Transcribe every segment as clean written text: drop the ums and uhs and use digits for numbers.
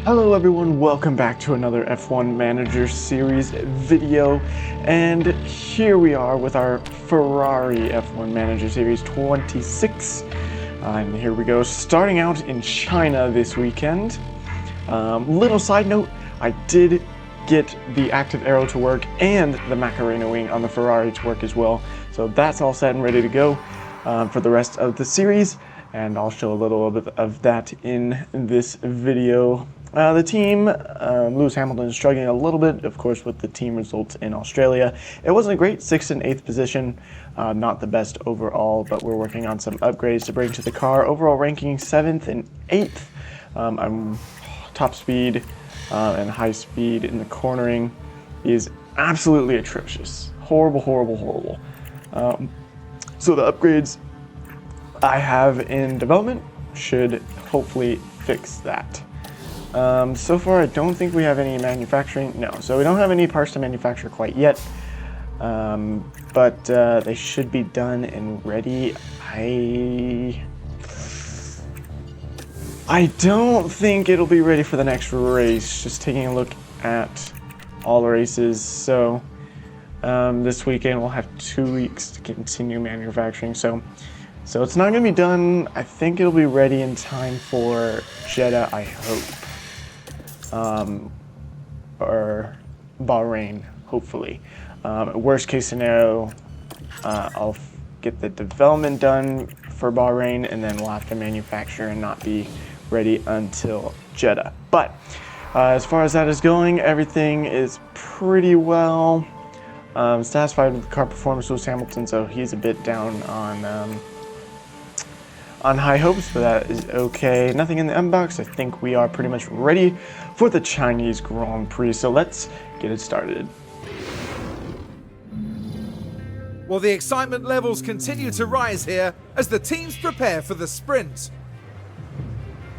Hello everyone, welcome back to another F1 Manager Series video, and here we are with our Ferrari F1 Manager Series 26, and here we go, starting out in China this weekend. Little side note, I did get the active aero to work and the Macarena wing on the Ferrari to work as well, so that's all set and ready to go for the rest of the series, and I'll show a little bit of that in this video. The team, Lewis Hamilton is struggling a little bit, of course, with the team results in Australia. It wasn't a great 6th and 8th position, not the best overall, but we're working on some upgrades to bring to the car. Overall ranking 7th and 8th. I'm top speed and high speed in the cornering is absolutely atrocious. Horrible, horrible, horrible. So the upgrades I have in development should hopefully fix that. So far, I don't think we have any manufacturing. No, so we don't have any parts to manufacture quite yet, but they should be done and ready. I don't think it'll be ready for the next race. Just taking a look at all the races. So this weekend we'll have 2 weeks to continue manufacturing. So it's not going to be done. I think it'll be ready in time for Jeddah, I hope. Or Bahrain, hopefully. Worst case scenario, I'll get the development done for Bahrain, and then we'll have to manufacture and not be ready until Jeddah. But as far as that is going, everything is pretty well. Satisfied with the car performance of Lewis Hamilton, so he's a bit down on high hopes, but that is okay. Nothing in the inbox. I think we are pretty much ready for the Chinese Grand Prix, so let's get it started. Well, the excitement levels continue to rise here as the teams prepare for the sprint.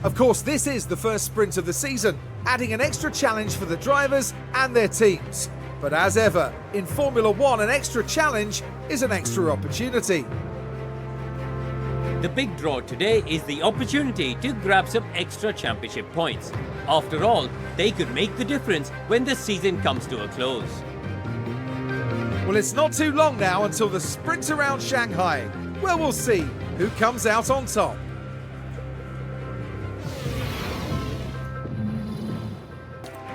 Of course, this is the first sprint of the season, adding an extra challenge for the drivers and their teams. But as ever, in Formula One, an extra challenge is an extra opportunity. The big draw today is the opportunity to grab some extra championship points. After all, they could make the difference when the season comes to a close. Well, it's not too long now until the sprint around Shanghai, where we'll see who comes out on top.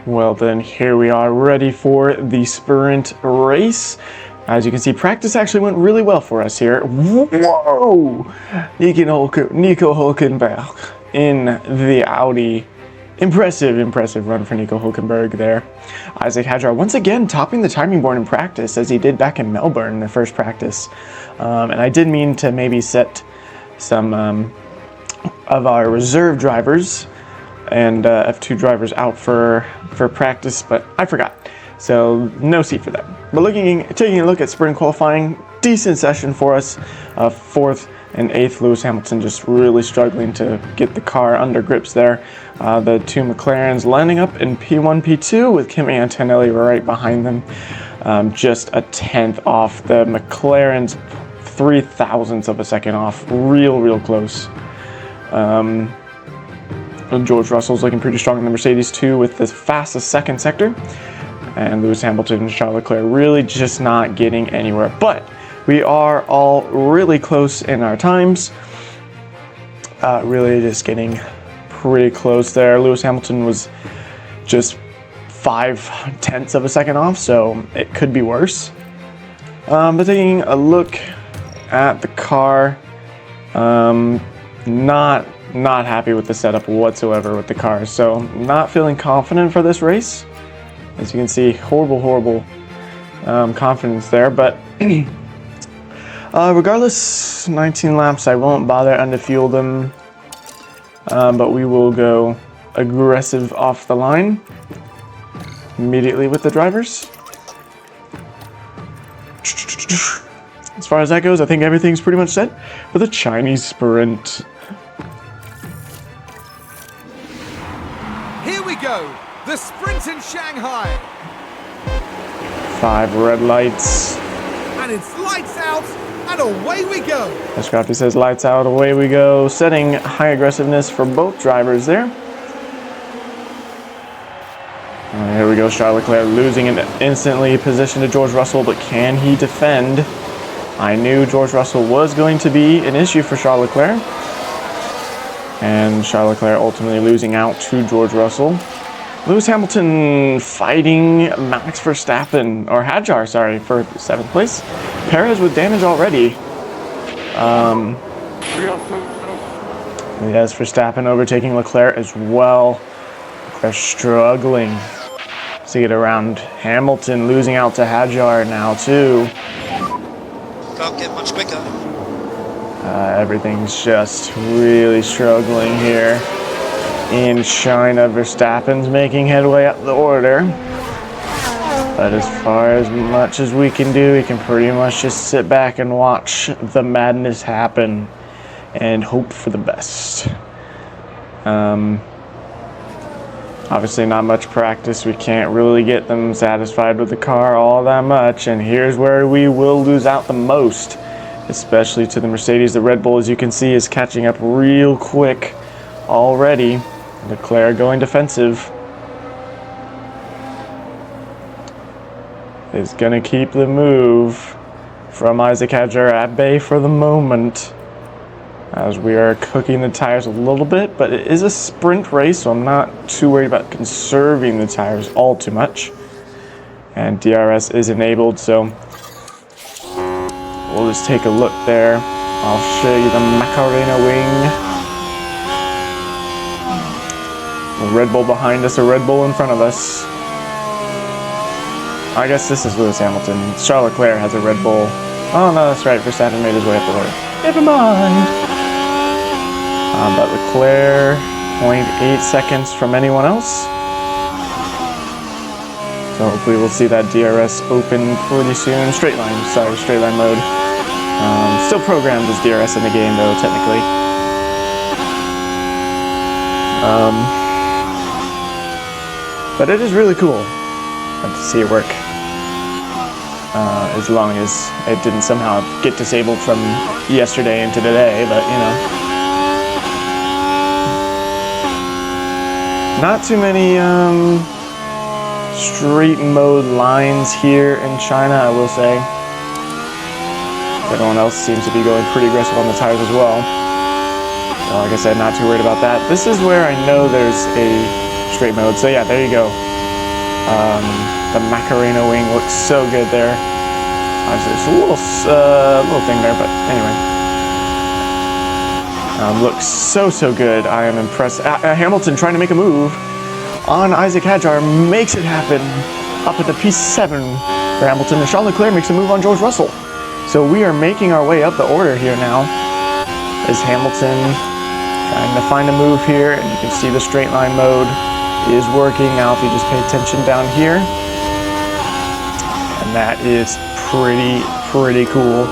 Well then, here we are ready for the sprint race. As you can see, practice actually went really well for us here. Whoa! Nico Hülkenberg in the Audi. Impressive run for Nico Hülkenberg there. Isaac Hadjar once again topping the timing board in practice, as he did back in Melbourne in the first practice. And I did mean to maybe set some of our reserve drivers and F2 drivers out for practice, but I forgot. So no seat for that. But taking a look at sprint qualifying, decent session for us. 4th and 8th, Lewis Hamilton just really struggling to get the car under grips there. The two McLarens lining up in P1, P2 with Kimi Antonelli right behind them. Just a 10th off. The McLaren's 0.003 of a second off. Real close. George Russell's looking pretty strong in the Mercedes too, with the fastest second sector. And Lewis Hamilton and Charles Leclerc really just not getting anywhere. But we are all really close in our times. Really just getting pretty close there. Lewis Hamilton was just 0.5 of a second off, so it could be worse. But taking a look at the car, not happy with the setup whatsoever with the car. So not feeling confident for this race. As you can see, horrible confidence there, but regardless, 19 laps, I won't bother underfuel them, but we will go aggressive off the line immediately with the drivers. As far as that goes, I think everything's pretty much set for the Chinese sprint. Here we go, the sprint in Shanghai. 5 red lights. And it's lights out, and away we go. As Crafty says, lights out, away we go. Setting high aggressiveness for both drivers there. we go. Charles Leclerc losing it instantly. Position to George Russell, but can he defend? I knew George Russell was going to be an issue for Charles Leclerc. And Charles Leclerc ultimately losing out to George Russell. Lewis Hamilton fighting Max Verstappen, or Hadjar, sorry, for 7th place. Perez with damage already. Yes, Verstappen overtaking Leclerc as well. They're struggling to get around. Hamilton losing out to Hadjar now too. Can't get much quicker. Everything's just really struggling here. In China, Verstappen's making headway up the order. But as far as much as we can do, we can pretty much just sit back and watch the madness happen and hope for the best. Obviously not much practice. We can't really get them satisfied with the car all that much. And here's where we will lose out the most, especially to the Mercedes. The Red Bull, as you can see, is catching up real quick already. Leclerc going defensive. Is going to keep the move from Isaac Hadjar at bay for the moment, as we are cooking the tires a little bit, but it is a sprint race, so I'm not too worried about conserving the tires all too much. And DRS is enabled, so we'll just take a look there. I'll show you the Macarena wing. A Red Bull behind us, a Red Bull in front of us. I guess this is Lewis Hamilton. Charles Leclerc has a Red Bull. Oh no, that's right, Verstappen made his way up the order. Never mind. But Leclerc, 0.8 seconds from anyone else. So hopefully we'll see that DRS open pretty soon. Straight line mode. Still programmed as DRS in the game though, technically. But it is really cool to see it work. As long as it didn't somehow get disabled from yesterday into today, but you know. Not too many street mode lines here in China, I will say. Everyone else seems to be going pretty aggressive on the tires as well. So like I said, not too worried about that. This is where I know there's a straight mode. So yeah, there you go. The Macarena wing looks so good there. There's a little thing there, but anyway. Looks so good. I am impressed. Hamilton trying to make a move on Isaac Hadjar, makes it happen up at the P7 for Hamilton. And Charles Leclerc makes a move on George Russell. So we are making our way up the order here now. As Hamilton trying to find a move here, and you can see the straight line mode is working now if you just pay attention down here. And that is pretty cool.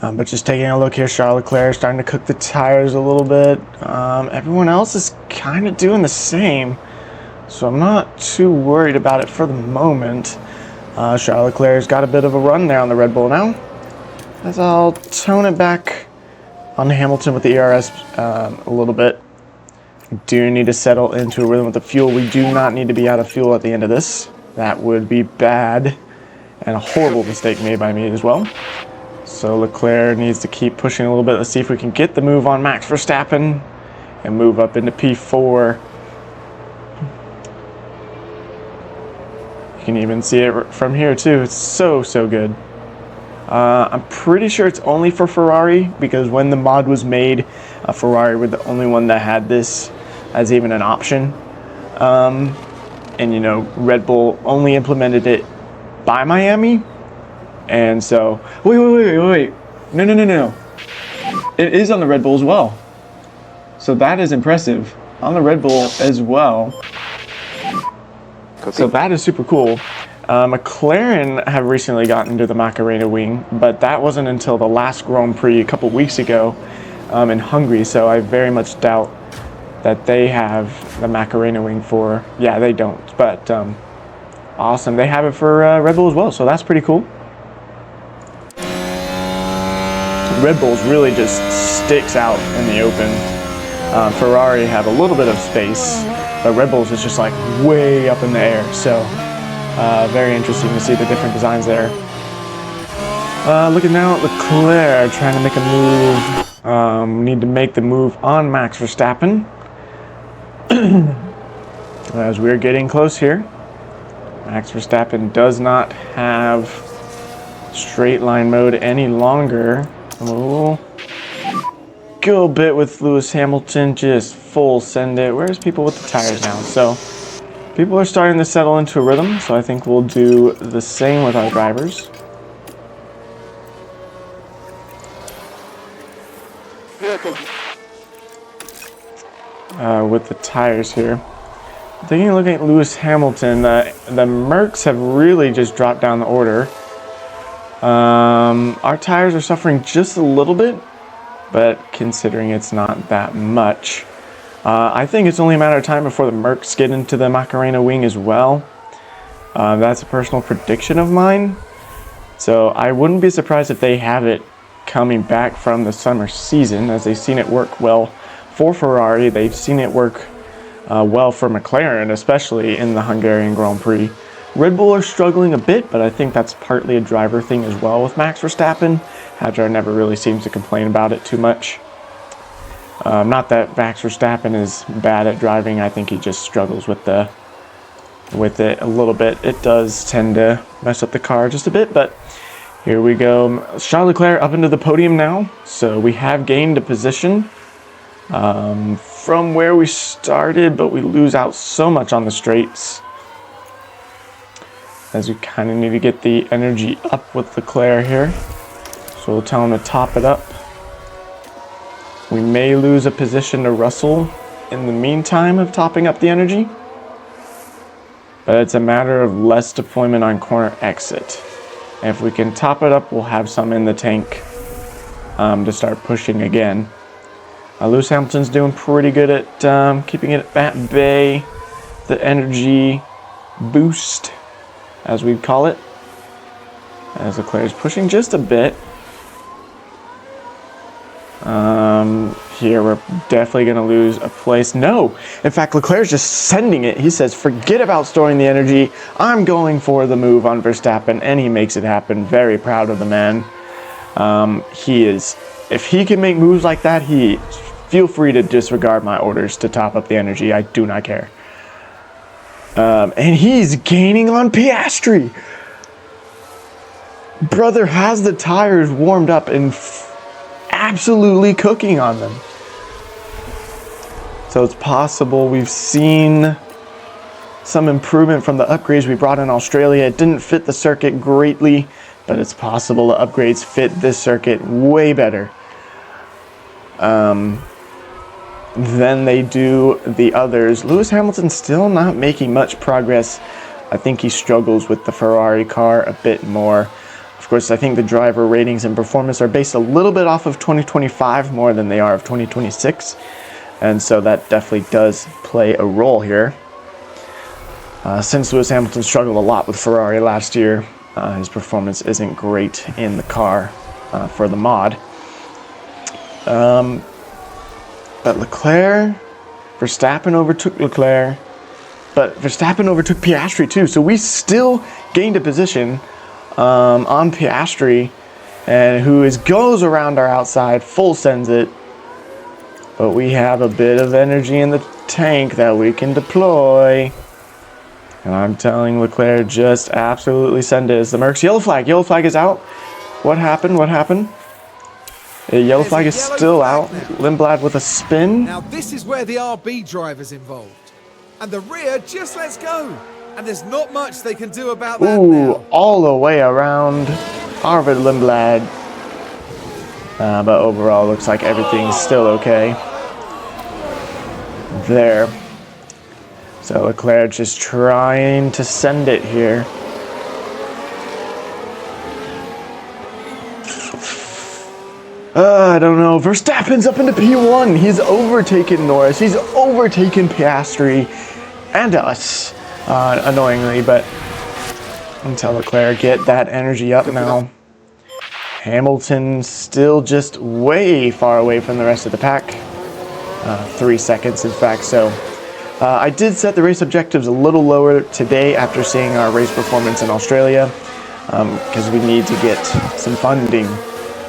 But just taking a look here, Charles Leclerc starting to cook the tires a little bit. Everyone else is kind of doing the same, so I'm not too worried about it for the moment. Charles Leclerc's got a bit of a run there on the Red Bull now. As I'll tone it back on Hamilton with the ERS a little bit. Do need to settle into a rhythm with the fuel. We do not need to be out of fuel at the end of this. That would be bad and a horrible mistake made by me as well. So Leclerc needs to keep pushing a little bit. Let's see if we can get the move on Max Verstappen and move up into P4. You can even see it from here too. It's so good. I'm pretty sure it's only for Ferrari, because when the mod was made, Ferrari were the only one that had this as even an option. And you know, Red Bull only implemented it by Miami. And so, wait. No. It is on the Red Bull as well. So that is impressive. On the Red Bull as well. So that is super cool. McLaren have recently gotten to the Macarena wing, but that wasn't until the last Grand Prix a couple weeks ago in Hungary. So I very much doubt that they have the Macarena wing for, yeah, they don't, but awesome. They have it for Red Bull as well, so that's pretty cool. Red Bull's really just sticks out in the open. Ferrari have a little bit of space, but Red Bull's is just like way up in the air. So very interesting to see the different designs there. Looking now at Leclerc trying to make a move. Need to make the move on Max Verstappen. As we're getting close here. Max Verstappen does not have straight line mode any longer. Oh, go a bit with Lewis Hamilton, just full send it. Where's people with the tires now? So people are starting to settle into a rhythm, so I think we'll do the same with our drivers. With the tires here. Taking a look at Lewis Hamilton, the Mercs have really just dropped down the order. Our tires are suffering just a little bit, but considering it's not that much. I think it's only a matter of time before the Mercs get into the Macarena wing as well. That's a personal prediction of mine. So I wouldn't be surprised if they have it coming back from the summer season, as they've seen it work well for Ferrari. They've seen it work well for McLaren, especially in the Hungarian Grand Prix. Red Bull are struggling a bit, but I think that's partly a driver thing as well with Max Verstappen. Hadjar never really seems to complain about it too much. Not that Max Verstappen is bad at driving, I think he just struggles with it a little bit. It does tend to mess up the car just a bit, but here we go. Charles Leclerc up into the podium now, so we have gained a position from where we started, but we lose out so much on the straights, as we kind of need to get the energy up with Leclerc here. So we'll tell him to top it up. We may lose a position to Russell in the meantime of topping up the energy, but it's a matter of less deployment on corner exit. If we can top it up, we'll have some in the tank to start pushing again. Lewis Hamilton's doing pretty good at keeping it at bay, the energy boost, as we'd call it, as Leclerc's pushing just a bit. Here we're definitely going to lose a place. No, in fact, Leclerc's just sending it. He says, forget about storing the energy. I'm going for the move on Verstappen, and he makes it happen. Very proud of the man. He is, if he can make moves like that, feel free to disregard my orders to top up the energy. I do not care. And he's gaining on Piastri. Brother has the tires warmed up and absolutely cooking on them. So it's possible we've seen some improvement from the upgrades we brought in Australia. It didn't fit the circuit greatly, but it's possible the upgrades fit this circuit way better than they do the others. Lewis Hamilton still not making much progress. I think he struggles with the Ferrari car a bit more. Of course, I think the driver ratings and performance are based a little bit off of 2025 more than they are of 2026. And so that definitely does play a role here. Since Lewis Hamilton struggled a lot with Ferrari last year, his performance isn't great in the car for the mod. But Verstappen overtook Leclerc, but Verstappen overtook Piastri too. So we still gained a position on Piastri, and who goes around our outside, full sends it. But we have a bit of energy in the tank that we can deploy. And I'm telling Leclerc, just absolutely send it. As the Mercs, yellow flag is out. What happened? The yellow flag is still out. Lindblad with a spin. Now this is where the RB driver's involved. And the rear just lets go. And there's not much they can do about that now. All the way around Arvid Lindblad. But overall, looks like everything's still okay there. So Leclerc just trying to send it here. I don't know. Verstappen's up into P1. He's overtaken Norris. He's overtaken Piastri and us, annoyingly. But until Leclerc get that energy up now. Hamilton still just way far away from the rest of the pack. 3 seconds, in fact. So I did set the race objectives a little lower today after seeing our race performance in Australia, because we need to get some funding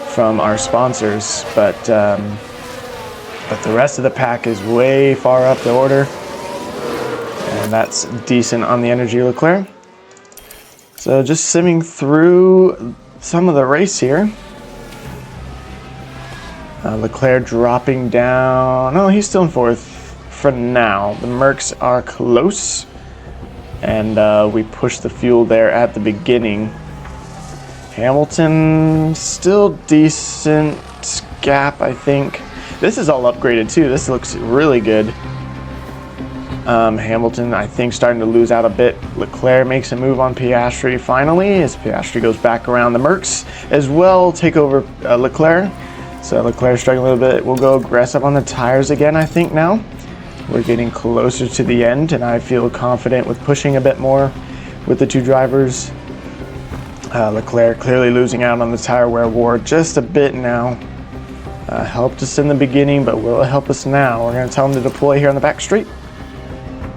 from our sponsors, but the rest of the pack is way far up the order, and that's decent on the Energy Leclerc. So just simming through some of the race here. Leclerc dropping down. Oh, he's still in fourth for now. The Mercs are close, and we pushed the fuel there at the beginning. Hamilton still decent gap, I think. This is all upgraded too. This looks really good. Hamilton, I think, starting to lose out a bit. Leclerc makes a move on Piastri finally, as Piastri goes back around. The Mercs as well take over Leclerc. So Leclerc struggling a little bit. We'll go aggressive on the tires again, I think now. We're getting closer to the end, and I feel confident with pushing a bit more with the two drivers. Leclerc clearly losing out on the tire wear war just a bit now. Helped us in the beginning, but will it help us now? We're going to tell him to deploy here on the back straight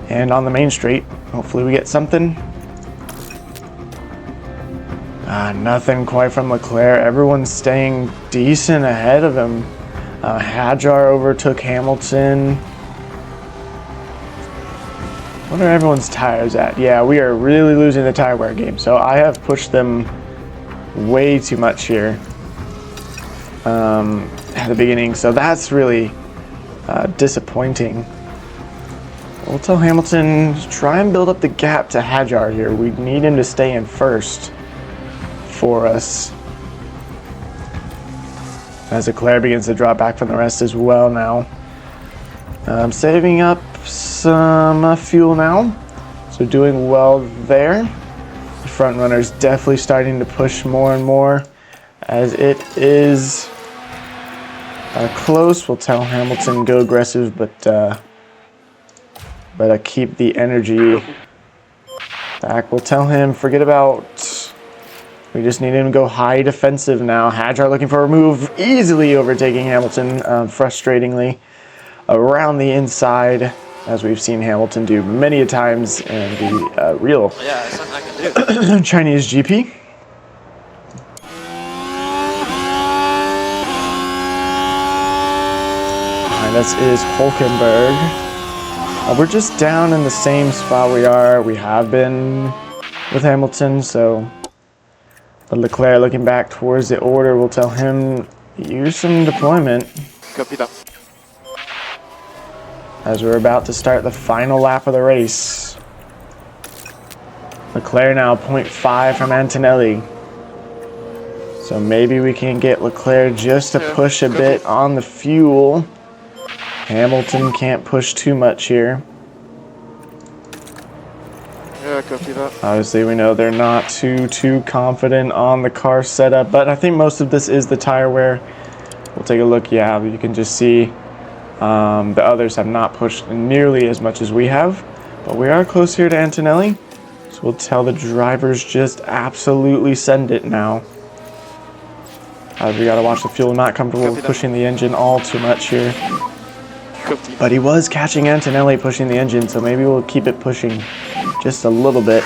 and on the main straight. Hopefully we get something. Nothing quite from Leclerc. Everyone's staying decent ahead of him. Hadjar overtook Hamilton. What are everyone's tires at? Yeah, we are really losing the tire wear game. So I have pushed them way too much here at the beginning. So that's really disappointing. We'll tell Hamilton to try and build up the gap to Hadjar here. We need him to stay in first for us. As Leclerc begins to drop back from the rest as well now. Saving up some fuel now, so doing well there. The front runner's definitely starting to push more and more as it is close. We'll tell Hamilton go aggressive, but keep the energy back. We'll tell him forget about. We just need him to go high defensive now. Hadjar looking for a move, easily overtaking Hamilton, frustratingly around the inside, as we've seen Hamilton do many a times in the real Chinese GP. Behind us is Hulkenberg. We're just down in the same spot we have been with Hamilton, so but Leclerc looking back towards the order will tell him use some deployment. Copy that. As we're about to start the final lap of the race. Leclerc now 0.5 from Antonelli. So maybe we can get Leclerc just to push a bit on the fuel. Hamilton can't push too much here. Yeah, copy that. Obviously we know they're not too confident on the car setup, but I think most of this is the tire wear. We'll take a look. Yeah, you can just see the others have not pushed nearly as much as we have, but we are close here to Antonelli. So we'll tell the drivers just absolutely send it now. We gotta watch the fuel, not comfortable with pushing the engine all too much here. But he was catching Antonelli pushing the engine, so maybe we'll keep it pushing just a little bit.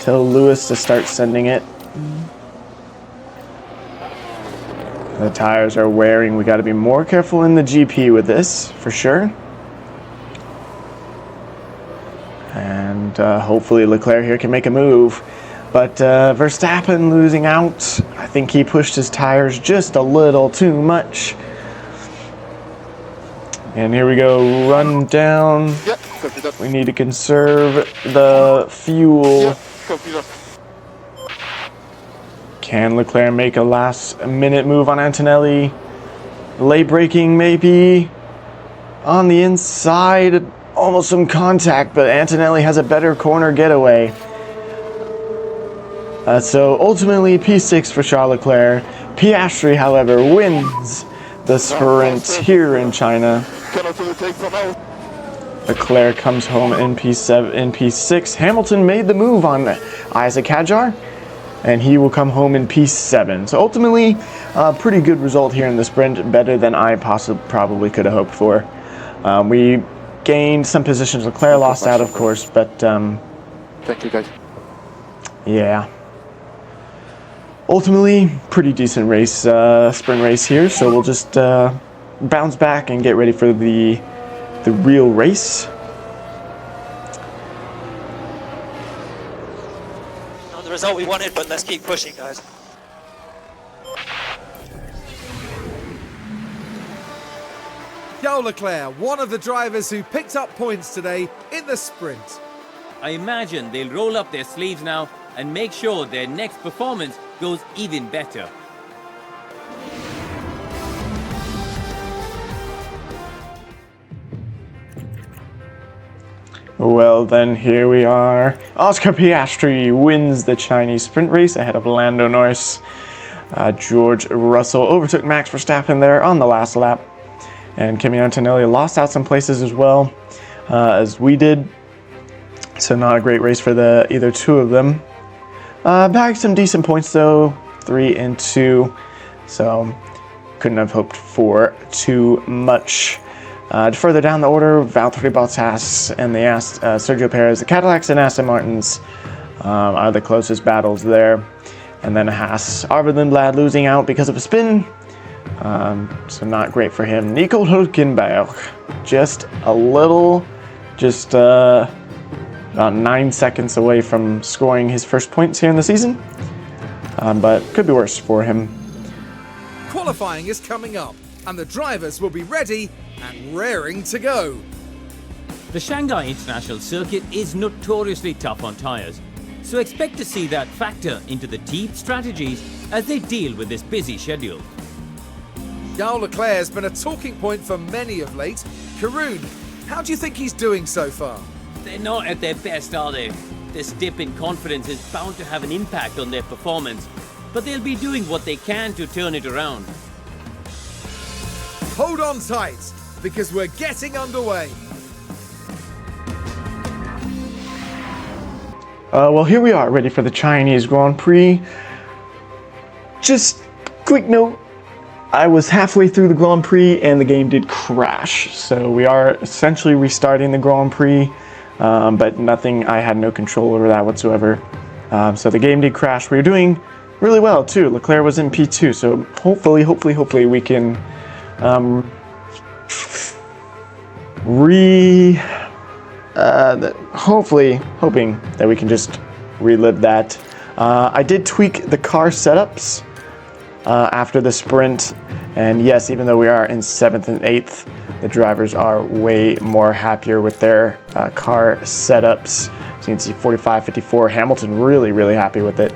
Tell Lewis to start sending it. The tires are wearing. We got to be more careful in the GP with this, for sure. And hopefully Leclerc here can make a move. But Verstappen losing out. I think he pushed his tires just a little too much. And here we go, run down. Yeah, copy that. We need to conserve the fuel. Yeah, copy that. Can Leclerc make a last minute move on Antonelli? Late braking maybe. On the inside, almost some contact, but Antonelli has a better corner getaway. So ultimately P6 for Charles Leclerc. Piastri, however, wins the sprint here in China. Leclerc comes home in P6. Hamilton made the move on Isaac Hadjar, and he will come home in P7. So ultimately, a pretty good result here in the sprint, better than I probably could have hoped for. We gained some positions. Leclerc lost out, of course, but Thank you, guys. yeah. Ultimately, pretty decent race, sprint race here. So we'll just bounce back and get ready for the real race. Not the result we wanted, but let's keep pushing, guys. Charles Leclerc, one of the drivers who picked up points today in the sprint. I imagine they'll roll up their sleeves now and make sure their next performance goes even better. Well, then here we are. Oscar Piastri wins the Chinese sprint race ahead of Lando Norris. George Russell overtook Max Verstappen there on the last lap. And Kimi Antonelli lost out some places as well, as we did. So not a great race for either two of them. Bagged some decent points though, 3 and 2. So couldn't have hoped for too much. Further down the order, Valtteri Bottas and Sergio Perez, the Cadillacs and Aston Martins are the closest battles there. And then Haas, Arvid Lindblad losing out because of a spin. So not great for him. Nico Hülkenberg, just a little, about 9 seconds away from scoring his first points here in the season. But could be worse for him. Qualifying is coming up, and the drivers will be ready and raring to go. The Shanghai International Circuit is notoriously tough on tyres, so expect to see that factor into the team's strategies as they deal with this busy schedule. Charles Leclerc has been a talking point for many of late. Karun, how do you think he's doing so far? They're not at their best, are they? This dip in confidence is bound to have an impact on their performance, but they'll be doing what they can to turn it around. Hold on tight, because we're getting underway. Well, here we are, ready for the Chinese Grand Prix. Just quick note, I was halfway through the Grand Prix and the game did crash. So we are essentially restarting the Grand Prix, but I had no control over that whatsoever. So the game did crash. We were doing really well too. Leclerc was in P2, so hopefully we can hoping that we can just relive that. I did tweak the car setups after the sprint, and yes, even though we are in 7th and 8th, the drivers are way more happier with their car setups. So you can see 45, 54, Hamilton really happy with it,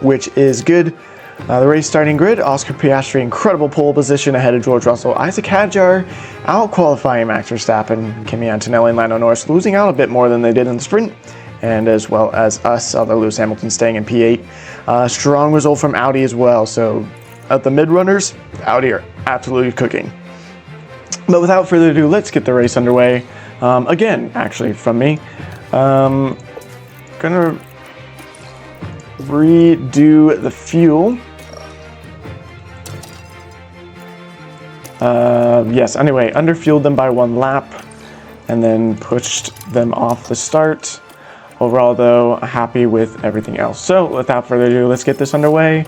which is good. The race starting grid, Oscar Piastri, incredible pole position ahead of George Russell. Isaac Hadjar out-qualifying Max Verstappen. Kimi Antonelli and Lando Norris losing out a bit more than they did in the sprint, and as well as us, although Lewis Hamilton staying in P8. Strong result from Audi as well, so at the mid-runners, Audi are absolutely cooking. But without further ado, let's get the race underway. Again, actually, from me. Gonna redo the fuel. Yes, anyway, underfueled them by 1 lap and then pushed them off the start. Overall, though, happy with everything else. So, without further ado, let's get this underway.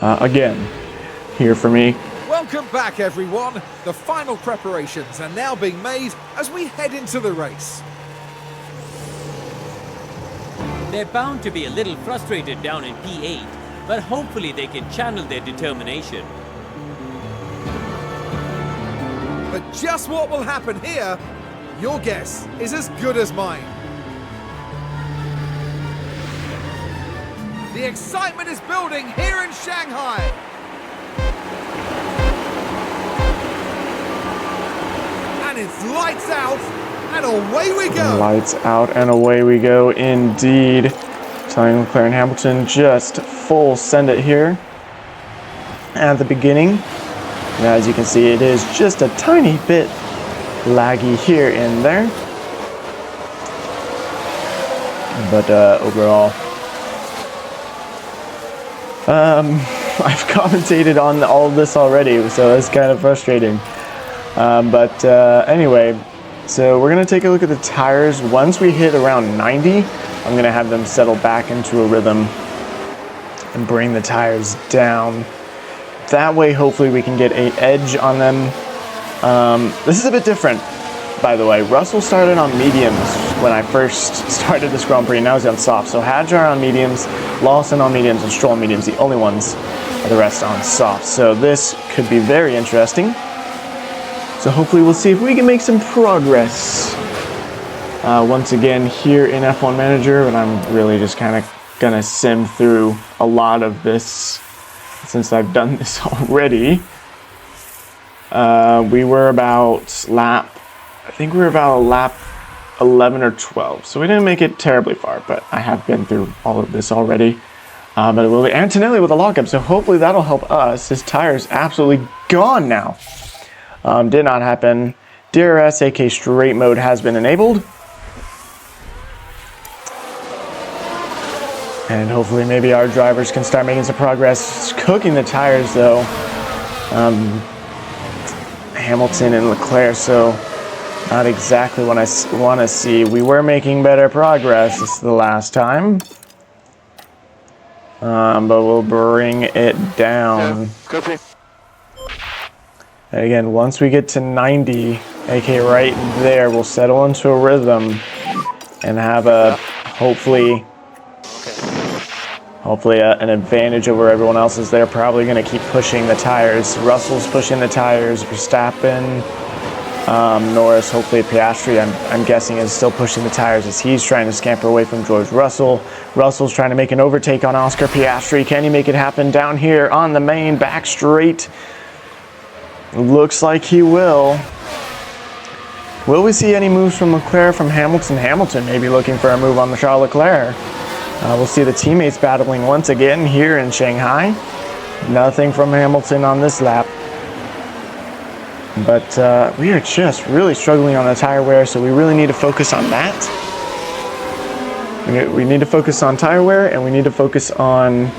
Again, here for me. Welcome back, everyone. The final preparations are now being made as we head into the race. They're bound to be a little frustrated down in P8, but hopefully they can channel their determination. But just what will happen here, your guess is as good as mine. The excitement is building here in Shanghai. And it's lights out, and away we go. Lights out and away we go indeed. Telling Leclerc and Hamilton just full send it here at the beginning. And as you can see, it is just a tiny bit laggy here and there. But overall, I've commentated on all of this already, so it's kind of frustrating. But anyway, So we're going to take a look at the tires. Once we hit around 90, I'm going to have them settle back into a rhythm and bring the tires down. That way, hopefully, we can get an edge on them. This is a bit different, by the way. Russell started on mediums when I first started this Grand Prix. Now he's on soft. So Hadjar on mediums, Lawson on mediums, and Stroll on mediums. The only ones, the rest on soft. So this could be very interesting. So hopefully we'll see if we can make some progress. Once again, here in F1 Manager, and I'm really just kind of gonna sim through a lot of this since I've done this already. We were about I think we were about lap 11 or 12, so we didn't make it terribly far, but I have been through all of this already. But it will be Antonelli with a lockup, so hopefully that'll help us. His tire's absolutely gone now. Did not happen. DRS, aka straight mode, has been enabled. And hopefully maybe our drivers can start making some progress. Cooking the tires though. Hamilton and Leclerc, so not exactly what I want to see. We were making better progress. This is the last time. But we'll bring it down. Copy. And again, once we get to 90, aka right there, we'll settle into a rhythm and have a hopefully an advantage over everyone else, as they're probably going to keep pushing the tires. Russell's pushing the tires, Verstappen, Norris, hopefully Piastri, I'm guessing, is still pushing the tires as he's trying to scamper away from George Russell. Russell's trying to make an overtake on Oscar Piastri. Can he make it happen down here on the main back straight? Looks like he will. Will we see any moves from Leclerc, from Hamilton? Hamilton maybe looking for a move on Charles Leclerc. We'll see the teammates battling once again here in Shanghai. Nothing from Hamilton on this lap. But we are just really struggling on the tire wear, so we really need to focus on that. We need to focus on tire wear, and we need to focus on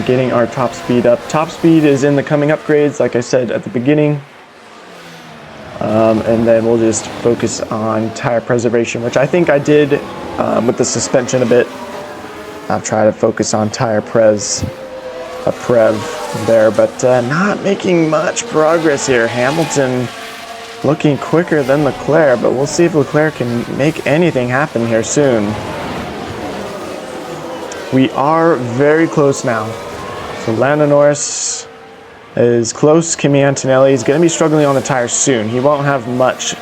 getting our top speed up. Top speed is in the coming upgrades, like I said at the beginning. And then we'll just focus on tire preservation, which I think I did with the suspension a bit. I'll try to focus on tire prev there, but not making much progress here. Hamilton looking quicker than Leclerc, but we'll see if Leclerc can make anything happen here soon. We are very close now. So Lando Norris is close. Kimi Antonelli is going to be struggling on the tires soon. He won't have much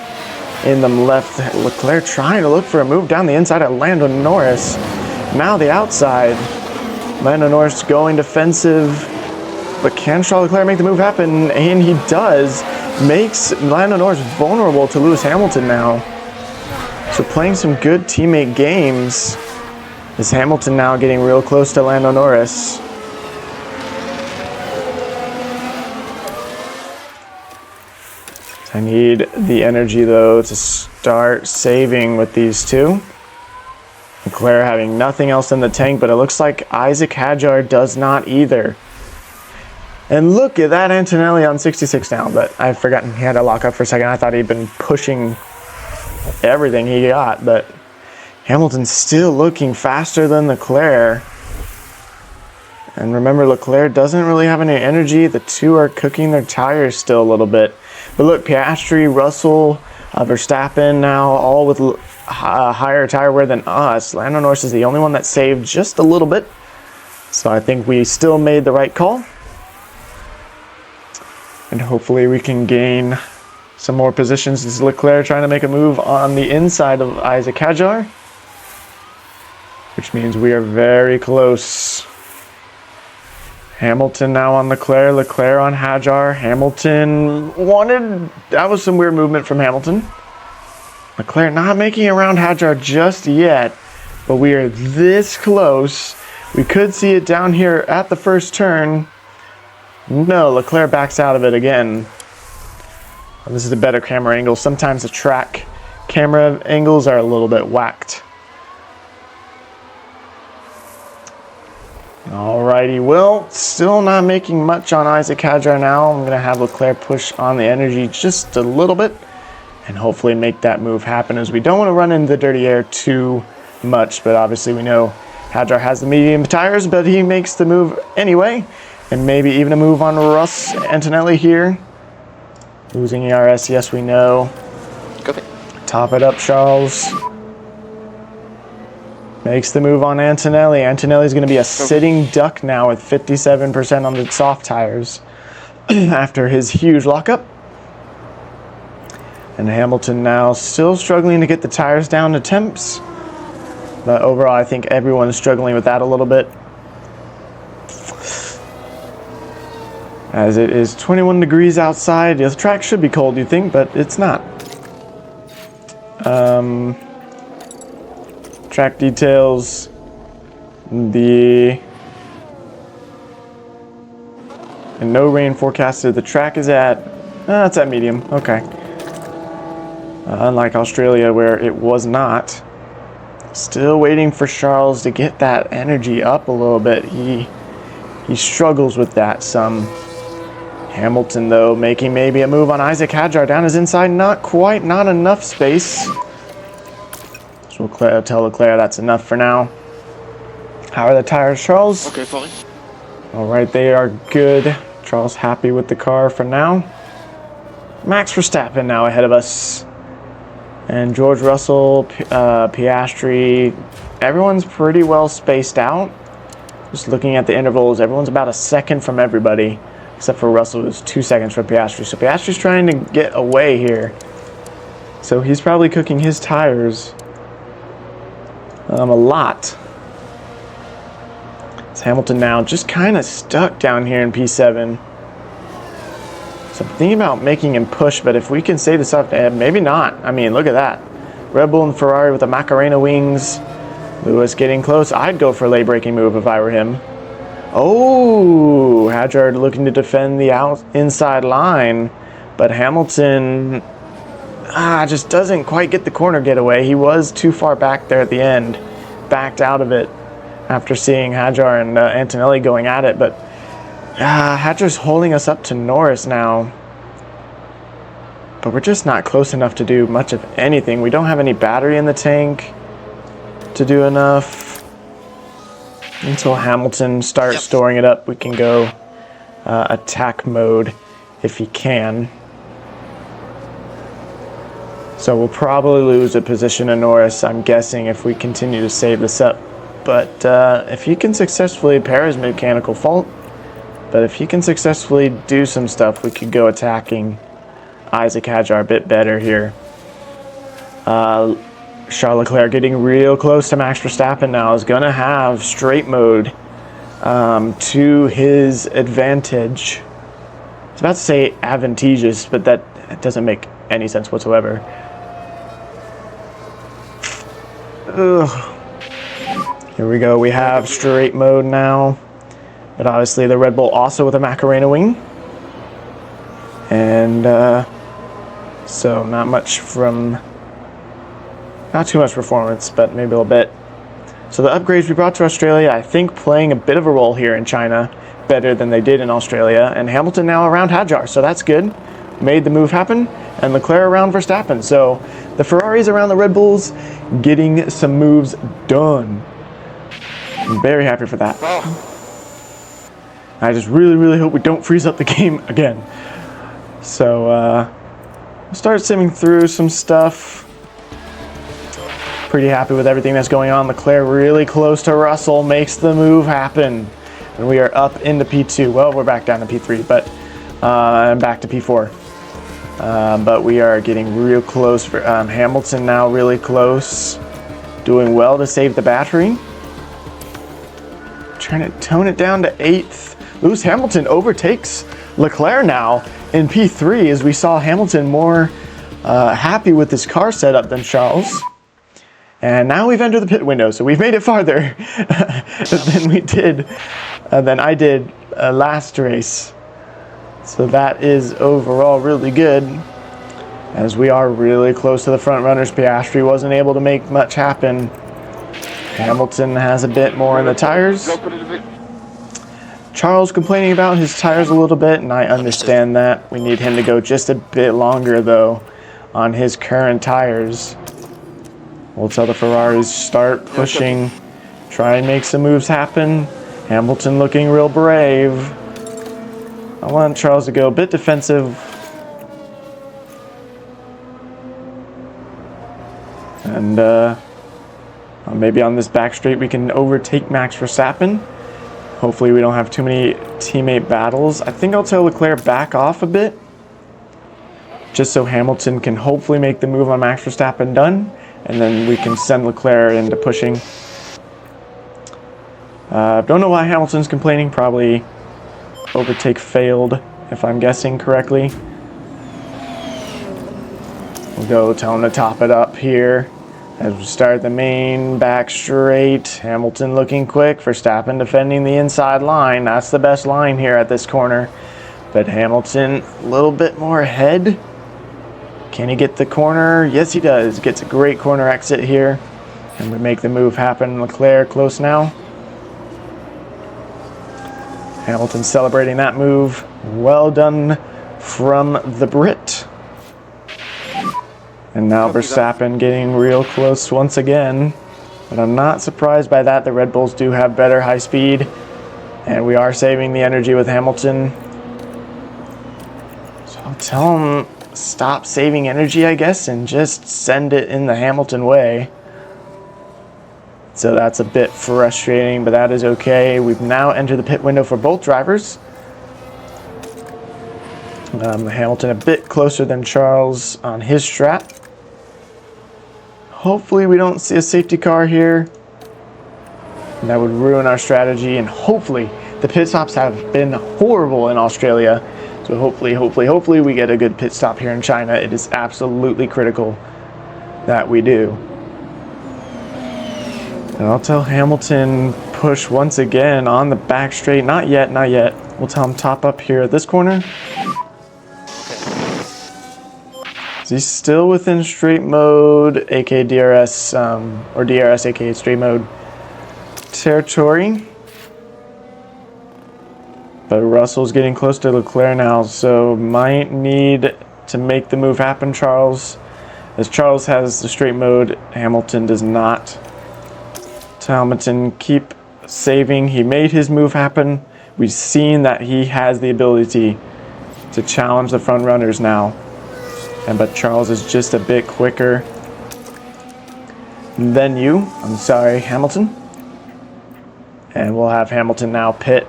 in them left. Leclerc trying to look for a move down the inside of Lando Norris. Now the outside. Lando Norris going defensive. But can Charles Leclerc make the move happen? And he does. Makes Lando Norris vulnerable to Lewis Hamilton now. So playing some good teammate games. Is Hamilton now getting real close to Lando Norris? I need the energy though to start saving with these two. Leclerc having nothing else in the tank, but it looks like Isaac Hadjar does not either. And look at that, Antonelli on 66 now, but I've forgotten he had a lockup for a second. I thought he'd been pushing everything he got, but Hamilton's still looking faster than Leclerc. And remember, Leclerc doesn't really have any energy. The two are cooking their tires still a little bit. But look, Piastri, Russell, Verstappen now all with higher tire wear than us. Lando Norris is the only one that saved just a little bit. So I think we still made the right call. And hopefully we can gain some more positions. This is Leclerc trying to make a move on the inside of Isaac Hadjar, which means we are very close. Hamilton now on Leclerc, Leclerc on Hadjar. Hamilton wanted, that was some weird movement from Hamilton. Leclerc not making around Hadjar just yet, but we are this close. We could see it down here at the first turn. No, Leclerc backs out of it again. This is a better camera angle. Sometimes the track camera angles are a little bit whacked. Alrighty, well, still not making much on Isaac Hadjar now. I'm going to have Leclerc push on the energy just a little bit. and hopefully make that move happen, as we don't want to run into the dirty air too much. But obviously we know Hadjar has the medium tires, but he makes the move anyway, and maybe even a move on Russ Antonelli here. Losing ERS, yes, we know. Copy. Top it up, Charles. Makes the move on Antonelli. Antonelli's going to be a sitting duck now with 57% on the soft tires after his huge lockup. And Hamilton now still struggling to get the tires down to temps. But overall, I think everyone's struggling with that a little bit. As it is 21 degrees outside. The track should be cold, you think, but it's not. Track details. And no rain forecasted. The track is at, it's at medium. Okay. Unlike Australia, where it was not. Still waiting for Charles to get that energy up a little bit. He struggles with that some. Hamilton, though, making maybe a move on Isaac Hadjar. Down his inside, not quite, not enough space. So we'll tell Leclerc that's enough for now. How are the tires, Charles? Okay, fine. All right, they are good. Charles happy with the car for now. Max Verstappen now ahead of us. And George Russell, Piastri, everyone's pretty well spaced out. Just looking at the intervals, everyone's about a second from everybody. Except for Russell, who's 2 seconds from Piastri. So Piastri's trying to get away here. So he's probably cooking his tires a lot. It's Hamilton now just kind of stuck down here in P7. So I'm thinking about making him push, but if we can save this up, maybe not. I mean, look at that. Red Bull and Ferrari with the Macarena wings. Lewis getting close. I'd go for a late braking move if I were him. Oh, Hadjar looking to defend the inside line, but Hamilton just doesn't quite get the corner getaway. He was too far back there at the end, backed out of it after seeing Hadjar and Antonelli going at it, but Hadjar's holding us up to Norris now, but we're just not close enough to do much of anything. We don't have any battery in the tank to do enough. Until Hamilton starts storing it up, we can go attack mode if he can. So we'll probably lose a position in Norris, I'm guessing, if we continue to save this up. But if he can successfully repair his mechanical fault, but if he can successfully do some stuff, we could go attacking Isaac Hadjar a bit better here. Charles Leclerc getting real close to Max Verstappen now is going to have straight mode to his advantage. I was about to say advantageous, but that doesn't make any sense whatsoever. Ugh. Here we go. We have straight mode now, but obviously the Red Bull also with a Macarena wing. And so not too much performance, but maybe a little bit. So the upgrades we brought to Australia, I think, playing a bit of a role here in China, better than they did in Australia. And Hamilton now around Hadjar, so that's good. Made the move happen, and Leclerc around Verstappen. So the Ferraris around the Red Bulls getting some moves done. I'm very happy for that. I just really, really hope we don't freeze up the game again. So we'll start simming through some stuff. Pretty happy with everything that's going on. Leclerc really close to Russell, makes the move happen. And we are up into P2. Well, we're back down to P3, but and back to P4. But we are getting real close. For Hamilton now really close. Doing well to save the battery. Trying to tone it down to 8th. Lewis Hamilton overtakes Leclerc now in P3, as we saw Hamilton more happy with his car setup than Charles. And now we've entered the pit window, so we've made it farther than I did last race. So that is overall really good, as we are really close to the front runners. Piastri wasn't able to make much happen. Hamilton has a bit more in the tires. Charles complaining about his tires a little bit, and I understand that. We need him to go just a bit longer, though, on his current tires. We'll tell the Ferraris start pushing, try and make some moves happen. Hamilton looking real brave. I want Charles to go a bit defensive. And maybe on this back straight we can overtake Max Verstappen. Hopefully we don't have too many teammate battles. I think I'll tell Leclerc back off a bit, just so Hamilton can hopefully make the move on Max Verstappen done, and then we can send Leclerc into pushing. Don't know why Hamilton's complaining. Probably overtake failed, if I'm guessing correctly. We'll go tell him to top it up here as we start the main back straight. Hamilton looking quick. Verstappen defending the inside line. That's the best line here at this corner. But Hamilton a little bit more ahead. Can he get the corner? Yes, he does. Gets a great corner exit here. And we make the move happen. Leclerc close now. Hamilton celebrating that move. Well done from the Brit. And now Verstappen getting real close once again. But I'm not surprised by that. The Red Bulls do have better high speed. And we are saving the energy with Hamilton. So I'll tell him stop saving energy, I guess, and just send it in the Hamilton way. So that's a bit frustrating, but that is okay. We've now entered the pit window for both drivers. Hamilton a bit closer than Charles on his strat. Hopefully we don't see a safety car here. That would ruin our strategy, and hopefully the pit stops have been horrible in Australia. So hopefully we get a good pit stop here in China. It is absolutely critical that we do. And I'll tell Hamilton push once again on the back straight. Not yet, not yet. We'll tell him top up here at this corner. He's still within straight mode, aka DRS, or DRS, aka straight mode territory. But Russell's getting close to Leclerc now, so might need to make the move happen, Charles. As Charles has the straight mode, Hamilton does not. So Hamilton keep saving. He made his move happen. We've seen that he has the ability to challenge the front runners now. But Charles is just a bit quicker than you. I'm sorry, Hamilton. And we'll have Hamilton now pit.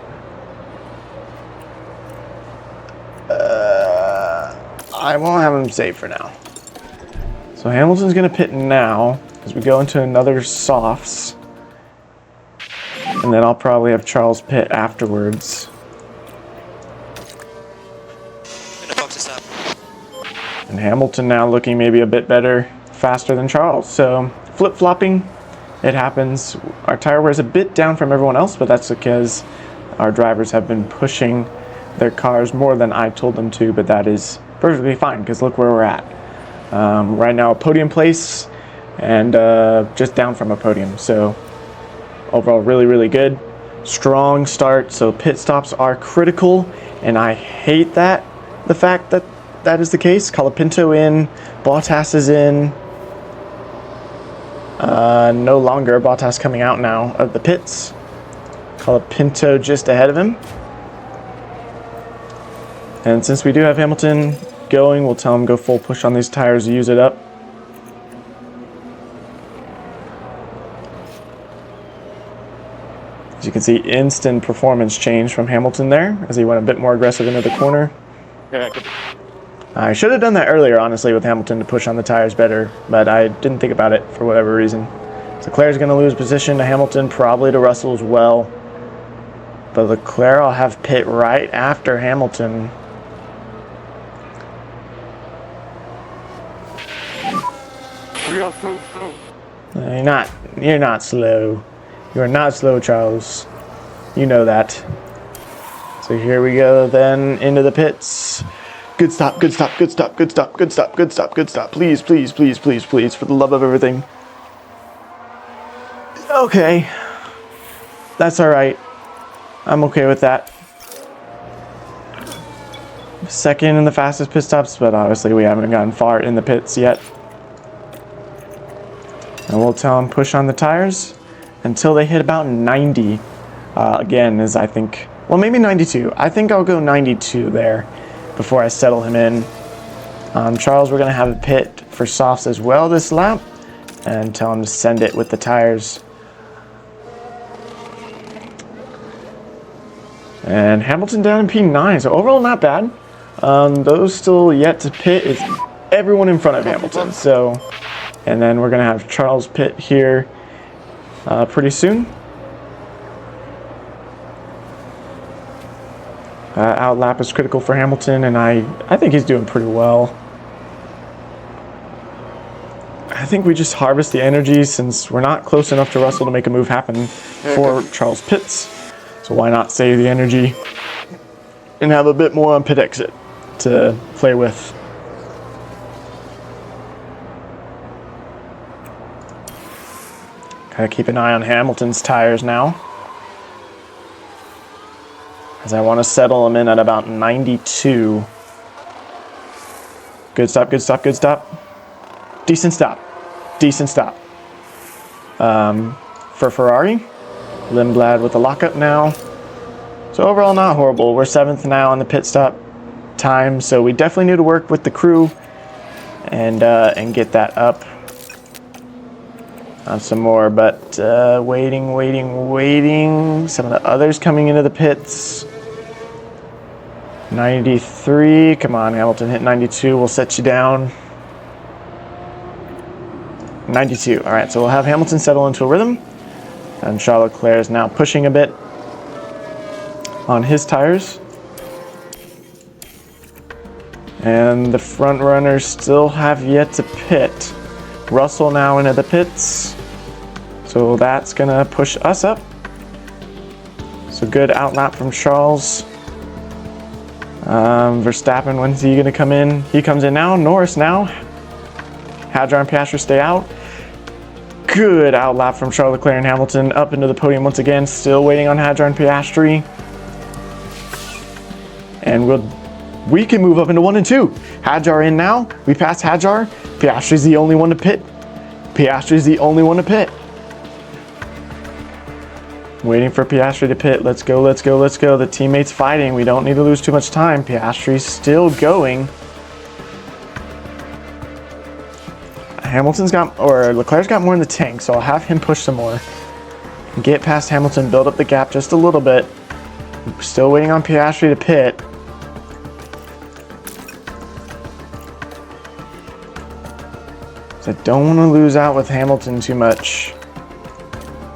I won't have him save for now. So Hamilton's going to pit now as we go into another softs. And then I'll probably have Charles pit afterwards. And Hamilton now looking maybe a bit better, faster than Charles. So flip-flopping, it happens. Our tire wear is a bit down from everyone else, but that's because our drivers have been pushing their cars more than I told them to, but that is perfectly fine because look where we're at. Right now a podium place and just down from a podium. So overall really good. Strong start, so pit stops are critical, and I hate that, the fact that that is the case. Colapinto in, Bottas is in. No longer. Bottas coming out now of the pits. Colapinto just ahead of him. And since we do have Hamilton going, we'll tell him go full push on these tires to use it up. As you can see, instant performance change from Hamilton there as he went a bit more aggressive into the corner. Yeah, good. I should have done that earlier, honestly, with Hamilton to push on the tires better, but I didn't think about it for whatever reason. So Leclerc's going to lose position to Hamilton, probably to Russell as well. But Leclerc will have pit right after Hamilton. We are so slow. You're not slow. You're not slow, Charles. You know that. So here we go then into the pits. Good stop, good stop, good stop, good stop, good stop, good stop, good stop. Please, please, please, please, please, for the love of everything. Okay. That's alright. I'm okay with that. second in the fastest pit stops, but obviously we haven't gotten far in the pits yet. And we'll tell him push on the tires until they hit about 90. Again, is I think, well, maybe 92. I think I'll go 92 there before I settle him in. Charles, we're going to have a pit for softs as well this lap, and tell him to send it with the tires. And Hamilton down in P9, so overall not bad. Those still yet to pit is everyone in front of Hamilton. So, and then we're going to have Charles pit here pretty soon. Outlap is critical for Hamilton, and I think he's doing pretty well. I think we just harvest the energy since we're not close enough to Russell to make a move happen for Charles pits. So why not save the energy and have a bit more on pit exit to play with. Gotta keep an eye on Hamilton's tires now, as I want to settle him in at about 92. Good stop, good stop, good stop. Decent stop. Decent stop. For Ferrari, Lindblad with the lockup now. So overall not horrible. We're 7th now on the pit stop time, so we definitely need to work with the crew and get that up some more. But waiting. Some of the others coming into the pits. 93. Come on, Hamilton, hit 92. We'll set you down. 92. All right, so we'll have Hamilton settle into a rhythm. And Charles Leclerc is now pushing a bit on his tires. And the front runners still have yet to pit. Russell now into the pits. So that's going to push us up. So good outlap from Charles. Verstappen, when's he going to come in? He comes in now. Norris now. Hadjar and Piastri stay out. Good outlap from Charles Leclerc and Hamilton up into the podium once again. Still waiting on Hadjar and Piastri. And we can move up into 1 and 2. Hadjar in now. We passed Hadjar. Piastri's the only one to pit. Piastri's the only one to pit. Waiting for Piastri to pit. Let's go, let's go, let's go. The teammates fighting. We don't need to lose too much time. Piastri's still going. Leclerc's got more in the tank, so I'll have him push some more. Get past Hamilton, build up the gap just a little bit. Still waiting on Piastri to pit. So I don't want to lose out with Hamilton too much,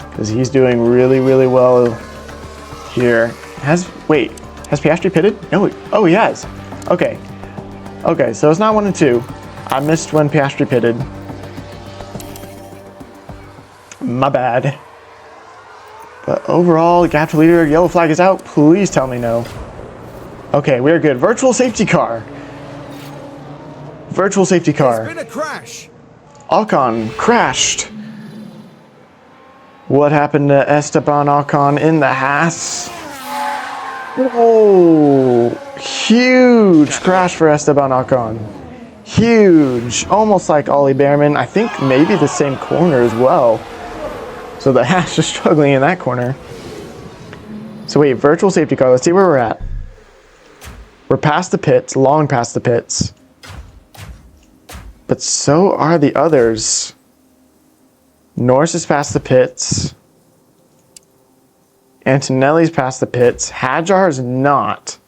because he's doing really, really well here. Has Piastri pitted? No, oh he has. Okay, so it's not 1 and 2. I missed when Piastri pitted. My bad. But overall, gap to leader, yellow flag is out. Please tell me no. Okay, we're good. Virtual safety car. Virtual safety car. There's been a crash. Ocon crashed. What happened to Esteban Ocon in the Haas? Oh, huge crash for Esteban Ocon. Huge. Almost like Ollie Behrman. I think maybe the same corner as well. So the Haas is struggling in that corner. So wait, virtual safety car. Let's see where we're at. We're past the pits, long past the pits. But so are the others. Norris is past the pits. Antonelli's past the pits. Hadjar is not.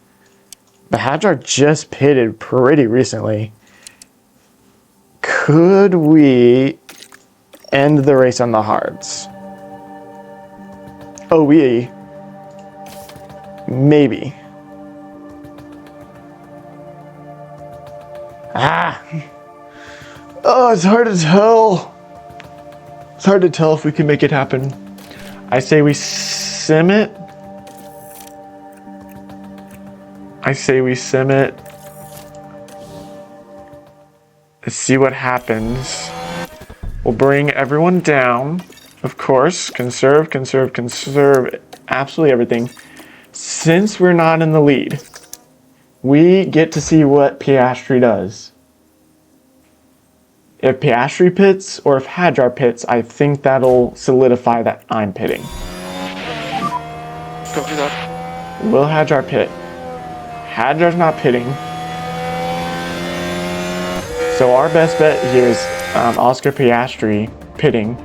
But Hadjar just pitted pretty recently. Could we end the race on the hards? Oh, maybe. Oh, it's hard to tell. It's hard to tell if we can make it happen. I say we sim it. Let's see what happens. We'll bring everyone down. Of course, conserve absolutely everything. Since we're not in the lead, we get to see what Piastri does. If Piastri pits or if Hadjar pits, I think that'll solidify that I'm pitting. Copy that. Will Hadjar pit? Hadjar's not pitting. So our best bet here is Oscar Piastri pitting.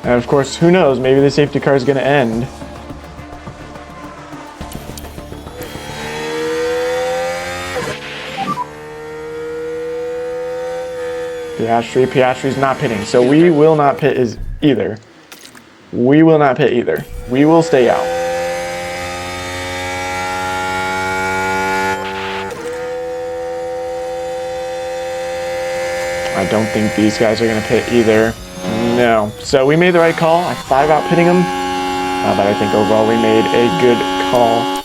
And of course, who knows, maybe the safety car is going to end. Piastri's not pitting, so we will not pit either. We will not pit either. We will stay out. I don't think these guys are going to pit either. No. So we made the right call. I thought about pitting them, but I think overall we made a good call.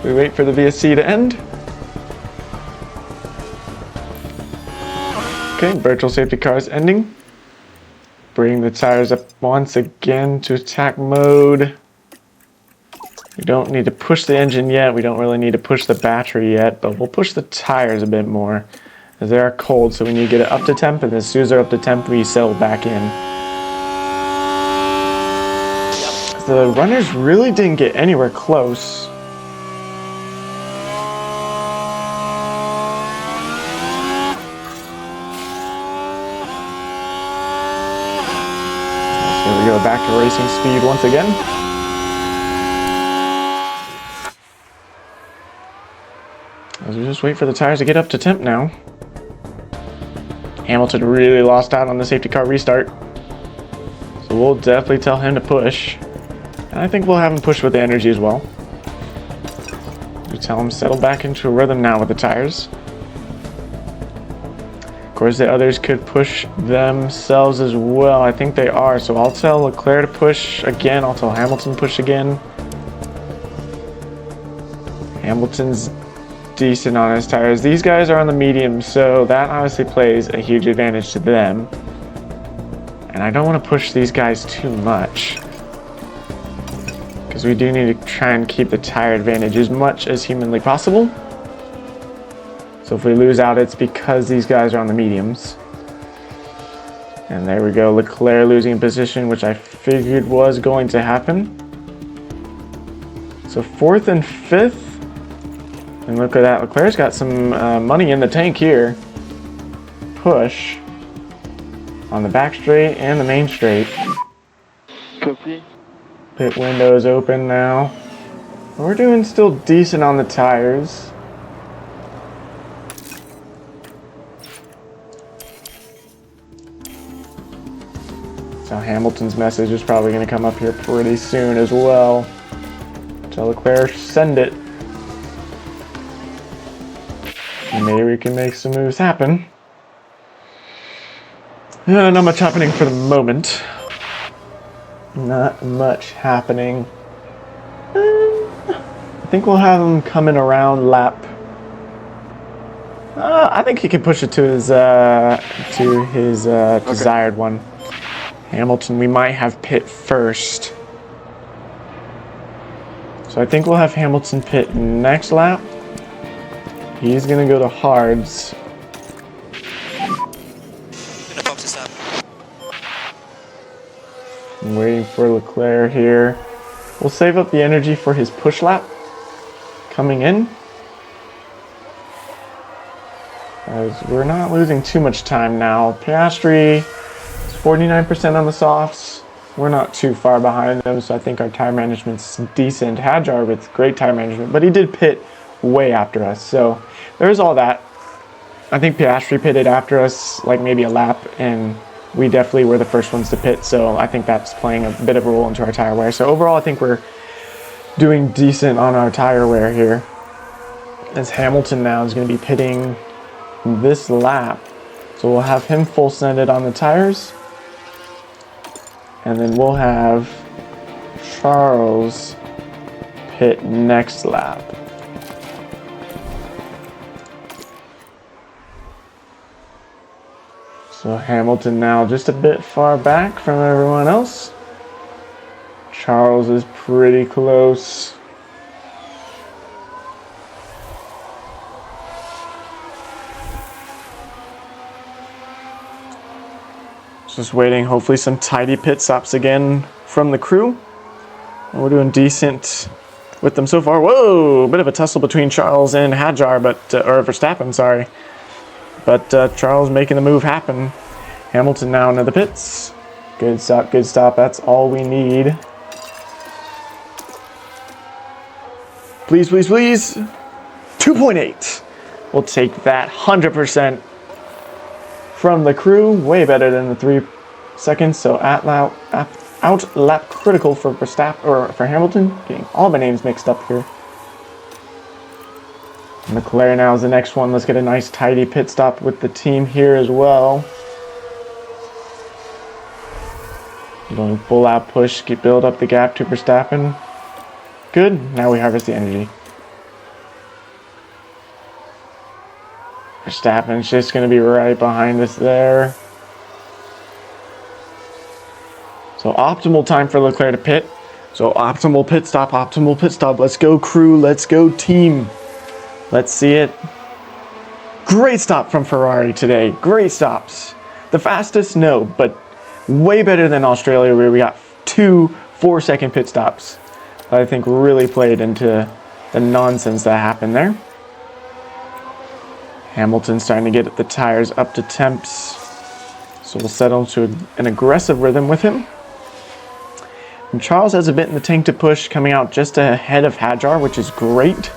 We wait for the VSC to end. Okay, virtual safety car is ending. Bring the tires up once again to attack mode. We don't need to push the engine yet. We don't really need to push the battery yet, but we'll push the tires a bit more as they are cold, so we need to get it up to temp, and as soon as they're up to temp, we settle back in. The runners really didn't get anywhere close. So we go back to racing speed once again. As we just wait for the tires to get up to temp now. Hamilton really lost out on the safety car restart. So we'll definitely tell him to push. And I think we'll have him push with the energy as well. We tell him settle back into a rhythm now with the tires. Of course, the others could push themselves as well. I think they are. So I'll tell Leclerc to push again. I'll tell Hamilton to push again. Hamilton's decent on his tires. These guys are on the medium, so that obviously plays a huge advantage to them. And I don't want to push these guys too much, because we do need to try and keep the tire advantage as much as humanly possible. So if we lose out, it's because these guys are on the mediums. And there we go, Leclerc losing position, which I figured was going to happen. So 4th and 5th. And look at that, Leclerc's got some money in the tank here. Push on the back straight and the main straight. Copy. Pit window's open now. We're doing still decent on the tires. So Hamilton's message is probably going to come up here pretty soon as well. Tell Leclerc, send it. Maybe we can make some moves happen. Not much happening for the moment. Not much happening. I think we'll have him coming around lap. I think he can push it to his desired one. Hamilton, we might have pit first. So I think we'll have Hamilton pit next lap. He's gonna go to hards. I'm waiting for Leclerc here. We'll save up the energy for his push lap coming in, as we're not losing too much time now. Piastri is 49% on the softs. We're not too far behind them, so I think our tire management's decent. Hadjar with great tire management, but he did pit way after us, so there's all that. I think Piastri pitted after us, like maybe a lap, and we definitely were the first ones to pit, so I think that's playing a bit of a role into our tire wear. So overall, I think we're doing decent on our tire wear here, as Hamilton now is going to be pitting this lap. So we'll have him full sended on the tires, and then we'll have Charles pit next lap. So Hamilton now just a bit far back from everyone else. Charles is pretty close. Just waiting, hopefully some tidy pit stops again from the crew. And we're doing decent with them so far. Whoa, a bit of a tussle between Charles and Hadjar, or Verstappen, sorry. But Charles making the move happen. Hamilton now into the pits. Good stop, good stop. That's all we need. Please, please, please. 2.8. We'll take that 100% from the crew. Way better than the 3 seconds. So out lap critical for Verstappen, or for Hamilton. Getting all my names mixed up here. Leclerc now is the next one. Let's get a nice tidy pit stop with the team here as well. Going full out push, build up the gap to Verstappen. Good, now we harvest the energy. Verstappen's just going to be right behind us there. So optimal time for Leclerc to pit. So optimal pit stop, optimal pit stop. Let's go crew, let's go team. Let's see it. Great stop from Ferrari today, great stops. The fastest, no, but way better than Australia where we got 2 4-second pit stops. I think really played into the nonsense that happened there. Hamilton's starting to get the tires up to temps. So we'll settle to an aggressive rhythm with him. And Charles has a bit in the tank to push, coming out just ahead of Hadjar, which is great.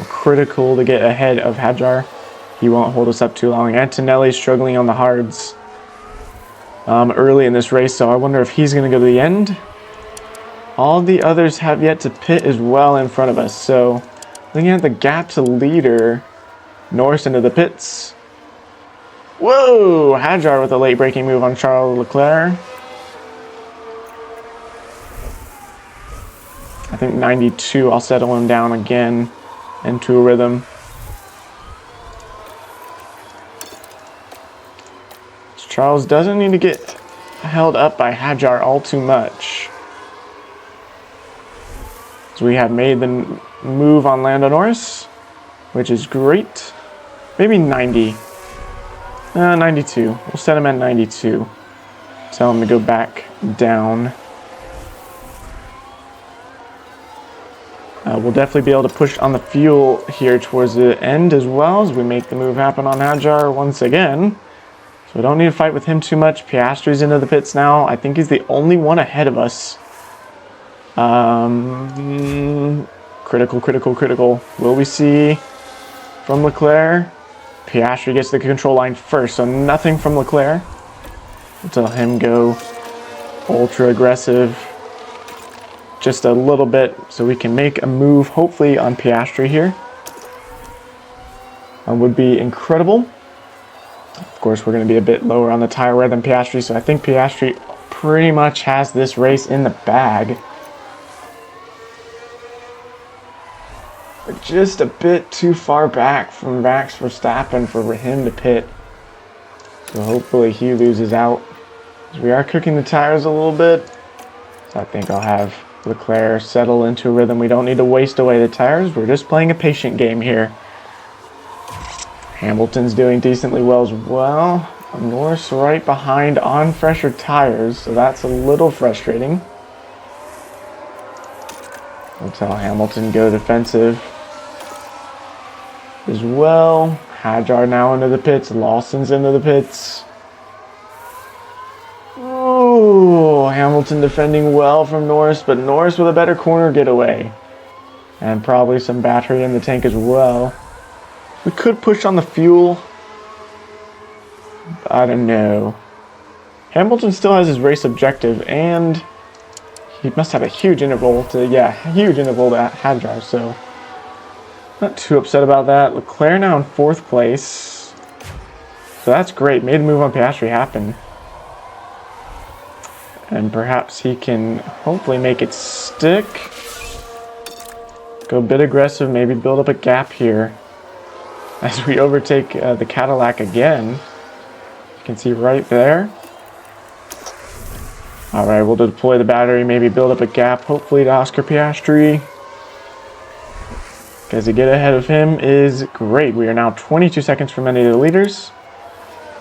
Critical to get ahead of Hadjar. He won't hold us up too long. Antonelli's struggling on the hards early in this race, so I wonder if he's going to go to the end. All the others have yet to pit as well in front of us. So looking at the gap to leader, Norris into the pits. Whoa! Hadjar with a late braking move on Charles Leclerc. I think 92, I'll settle him down again into a rhythm. Charles doesn't need to get held up by Hadjar all too much. So we have made the move on Lando Norris, which is great. Maybe 90. 92. We'll set him at 92. Tell him to go back down. We'll definitely be able to push on the fuel here towards the end as well as we make the move happen on Hadjar once again. So we don't need to fight with him too much. Piastri's into the pits now. I think he's the only one ahead of us. Critical, critical, critical. Will we see from Leclerc? Piastri gets the control line first, so nothing from Leclerc. We'll tell him go ultra aggressive. Just a little bit so we can make a move, hopefully, on Piastri here. That would be incredible. Of course, we're going to be a bit lower on the tire wear than Piastri, so I think Piastri pretty much has this race in the bag. We're just a bit too far back from Max Verstappen for him to pit. So hopefully he loses out. We are cooking the tires a little bit. So I think I'll have Leclerc settle into a rhythm. We don't need to waste away the tires. We're just playing a patient game here. Hamilton's doing decently well as well. Norris right behind on fresher tires, so that's a little frustrating. We'll tell Hamilton go defensive as well. Hadjar now into the pits. Lawson's into the pits. Oh, Hamilton defending well from Norris, but Norris with a better corner getaway. And probably some battery in the tank as well. We could push on the fuel. I don't know. Hamilton still has his race objective, and he must have a huge interval to, huge interval to Hadjar, so not too upset about that. Leclerc now in 4th place. So that's great. Made the move on Piastri happen. And perhaps he can hopefully make it stick. Go a bit aggressive, maybe build up a gap here. As we overtake the Cadillac again. You can see right there. All right, we'll deploy the battery, maybe build up a gap, hopefully to Oscar Piastri. Because to get ahead of him is great. We are now 22 seconds from any of the leaders.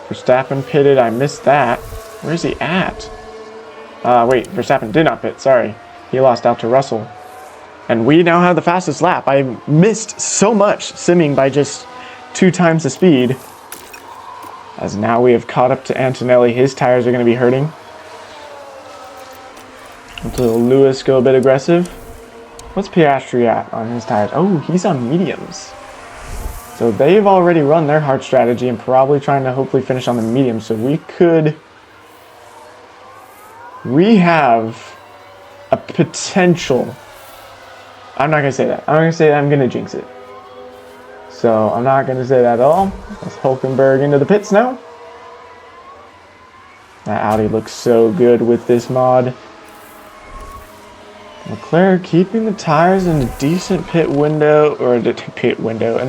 Verstappen pitted, I missed that. Where is he at? Wait, Verstappen did not pit, sorry. He lost out to Russell. And we now have the fastest lap. I missed so much simming by just 2 times the speed. As now we have caught up to Antonelli. His tires are going to be hurting. Until Lewis go a bit aggressive. What's Piastri at on his tires? Oh, he's on mediums. So they've already run their hard strategy and probably trying to hopefully finish on the mediums. So we have a potential. I'm not going to say that. I'm going to say that I'm going to jinx it. So I'm not going to say that at all. Let's Hulkenberg into the pits now. That Audi looks so good with this mod. Leclerc keeping the tires in a decent pit window, and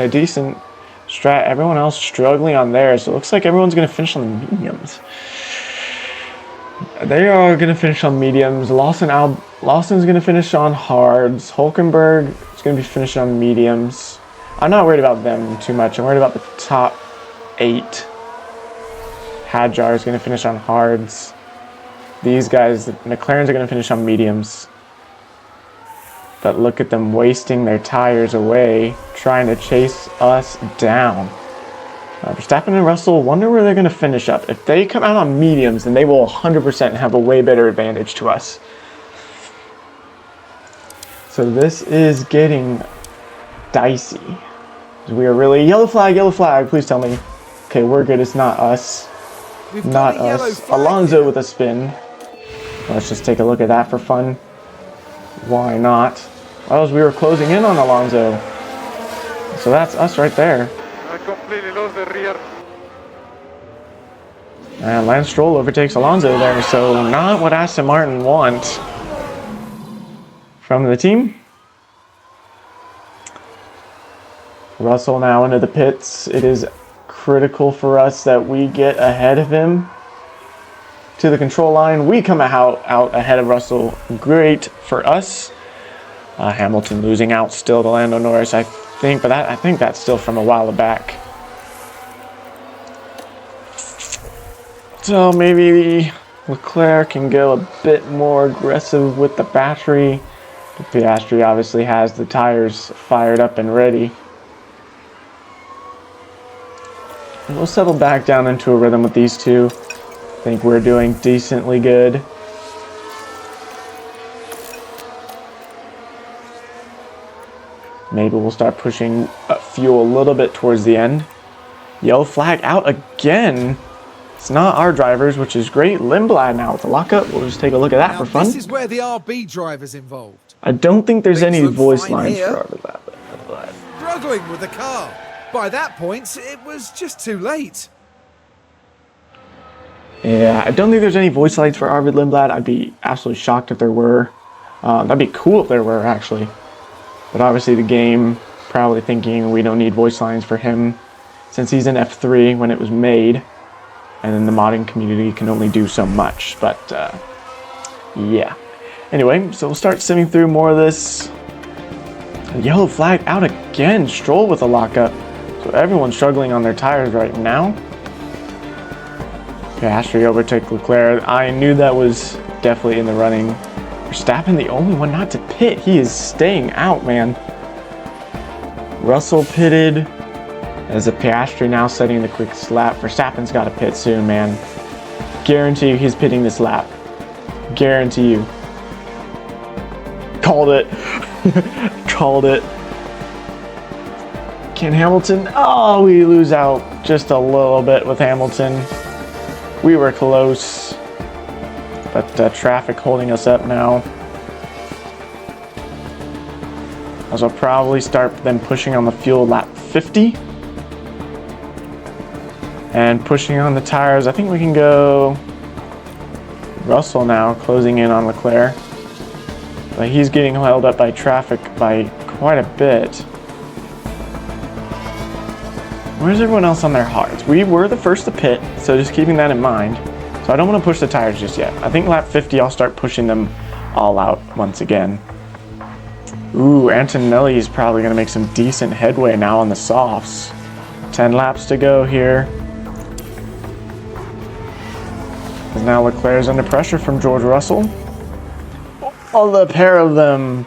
a decent strat. Everyone else struggling on theirs, so it looks like everyone's going to finish on the mediums. They are going to finish on mediums. Lawson's going to finish on hards. Hulkenberg is going to be finishing on mediums. I'm not worried about them too much. I'm worried about the top 8. Hadjar is going to finish on hards. These guys, the McLarens, are going to finish on mediums. But look at them wasting their tires away, trying to chase us down. Verstappen and Russell, wonder where they're going to finish up. If they come out on mediums, then they will 100% have a way better advantage to us. So this is getting dicey. We are really... Yellow flag, please tell me. Okay, we're good, it's not us. Not us. Alonso with a spin. Let's just take a look at that for fun. Why not? Oh, we were closing in on Alonso. So that's us right there. I completely lost the rear. And Lance Stroll overtakes Alonso there, so not what Aston Martin want from the team. Russell now into the pits. It is critical for us that we get ahead of him to the control line. We come out ahead of Russell. Great for us. Hamilton losing out still to Lando Norris, I think, but I think that's still from a while back. So maybe Leclerc can go a bit more aggressive with the battery. Piastri obviously has the tires fired up and ready. We'll settle back down into a rhythm with these two. I think we're doing decently good. Maybe we'll start pushing fuel a little bit towards the end. Yellow flag out again. It's not our drivers, which is great. Lindblad now with the lockup. We'll just take a look at that for fun. This is where the RB driver's involved. I don't think there's any voice lines here. for Lindblad. Struggling with the car. By that point, it was just too late. Yeah, I don't think there's any voice lines for Arvid Lindblad. I'd be absolutely shocked if there were. That'd be cool if there were, actually. But obviously the game probably thinking we don't need voice lines for him since he's in F3 when it was made. And then the modding community can only do so much. But, yeah. Anyway, so we'll start simming through more of this. A yellow flag out again. Stroll with a lockup. So everyone's struggling on their tires right now. Piastri overtook Leclerc. I knew that was definitely in the running. Verstappen the only one not to pit. He is staying out, man. Russell pitted. As a Piastri now setting the quickest lap. Verstappen's got to pit soon, man. Guarantee you he's pitting this lap. Guarantee you. Called it. Called it. Can Hamilton? Oh, we lose out just a little bit with Hamilton. We were close. But traffic holding us up now. As I'll probably start then pushing on the fuel lap 50. And pushing on the tires. I think we can go Russell now, closing in on Leclerc. But he's getting held up by traffic by quite a bit. Where's everyone else on their hards? We were the first to pit, so just keeping that in mind. So I don't want to push the tires just yet. I think lap 50 I'll start pushing them all out once again. Ooh, Antonelli is probably going to make some decent headway now on the softs. 10 laps to go here. And now Leclerc's under pressure from George Russell. Oh, the pair of them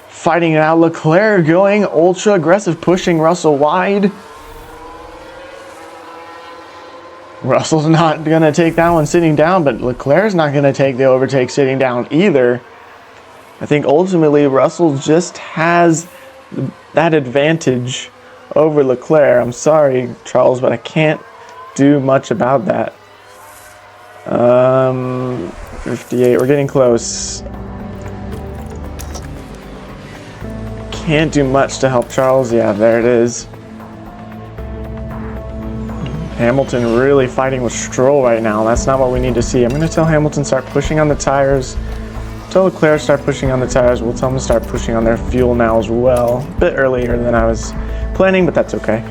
fighting it out. Leclerc going ultra aggressive, pushing Russell wide. Russell's not going to take that one sitting down, but Leclerc's not going to take the overtake sitting down either. I think ultimately Russell just has that advantage over Leclerc. I'm sorry, Charles, but I can't do much about that. 58, we're getting close. Can't do much to help Charles. Yeah, there it is. Hamilton really fighting with Stroll right now. That's not what we need to see. I'm going to tell Hamilton start pushing on the tires. Tell Leclerc start pushing on the tires. We'll tell them to start pushing on their fuel now as well. A bit earlier than I was planning, but that's okay.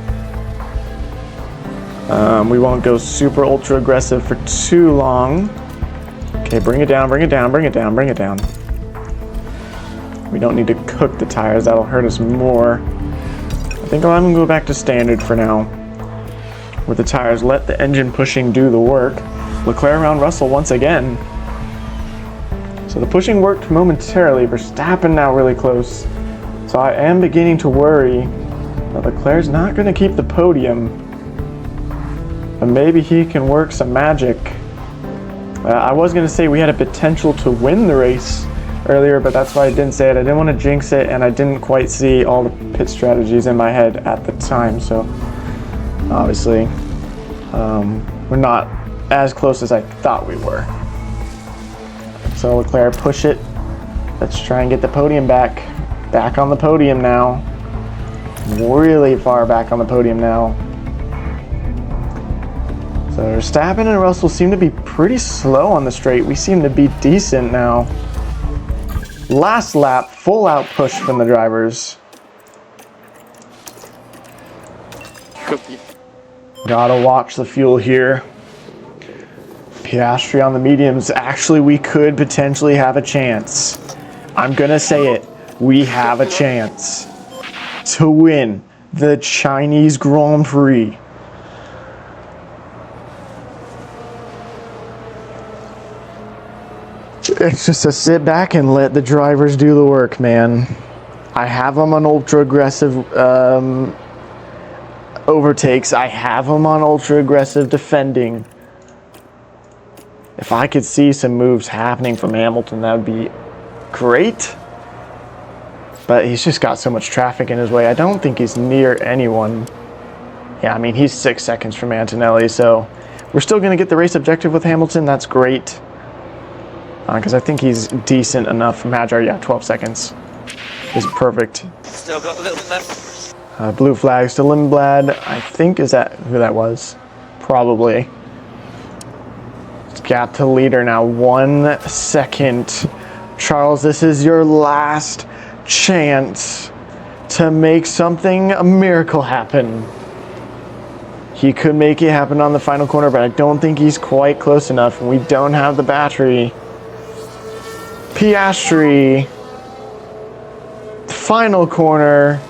We won't go super ultra aggressive for too long. Okay, bring it down, bring it down, bring it down, bring it down. We don't need to cook the tires. That'll hurt us more. I think I'll have them go back to standard for now. With the tires, let the engine pushing do the work. Leclerc around Russell once again. So the pushing worked momentarily. Verstappen now really close. So I am beginning to worry that Leclerc's not going to keep the podium. But maybe he can work some magic. I was going to say we had a potential to win the race earlier, but that's why I didn't say it. I didn't want to jinx it, and I didn't quite see all the pit strategies in my head at the time. So obviously, we're not as close as I thought we were. So Leclerc, push it. Let's try and get the podium back. Back on the podium now. Really far back on the podium now. So Verstappen and Russell seem to be pretty slow on the straight. We seem to be decent now. Last lap, full out push from the drivers. Gotta watch the fuel here. Piastri on the mediums. Actually, we could potentially have a chance. I'm gonna say it. We have a chance to win the Chinese Grand Prix. It's just to sit back and let the drivers do the work, man. I have them on ultra aggressive overtakes. I have them on ultra aggressive defending. If I could see some moves happening from Hamilton, that would be great. But he's just got so much traffic in his way. I don't think he's near anyone. Yeah, I mean, he's 6 seconds from Antonelli, so we're still going to get the race objective with Hamilton. That's great. Because I think he's decent enough from Hadjar. Yeah, 12 seconds is perfect. Still got a little bit left. Blue flag to Lindblad. I think, is that who that was? Probably. It's gap to leader now. 1 second. Charles, this is your last chance to make something, a miracle happen. He could make it happen on the final corner, but I don't think he's quite close enough, and we don't have the battery. Piastri, final corner,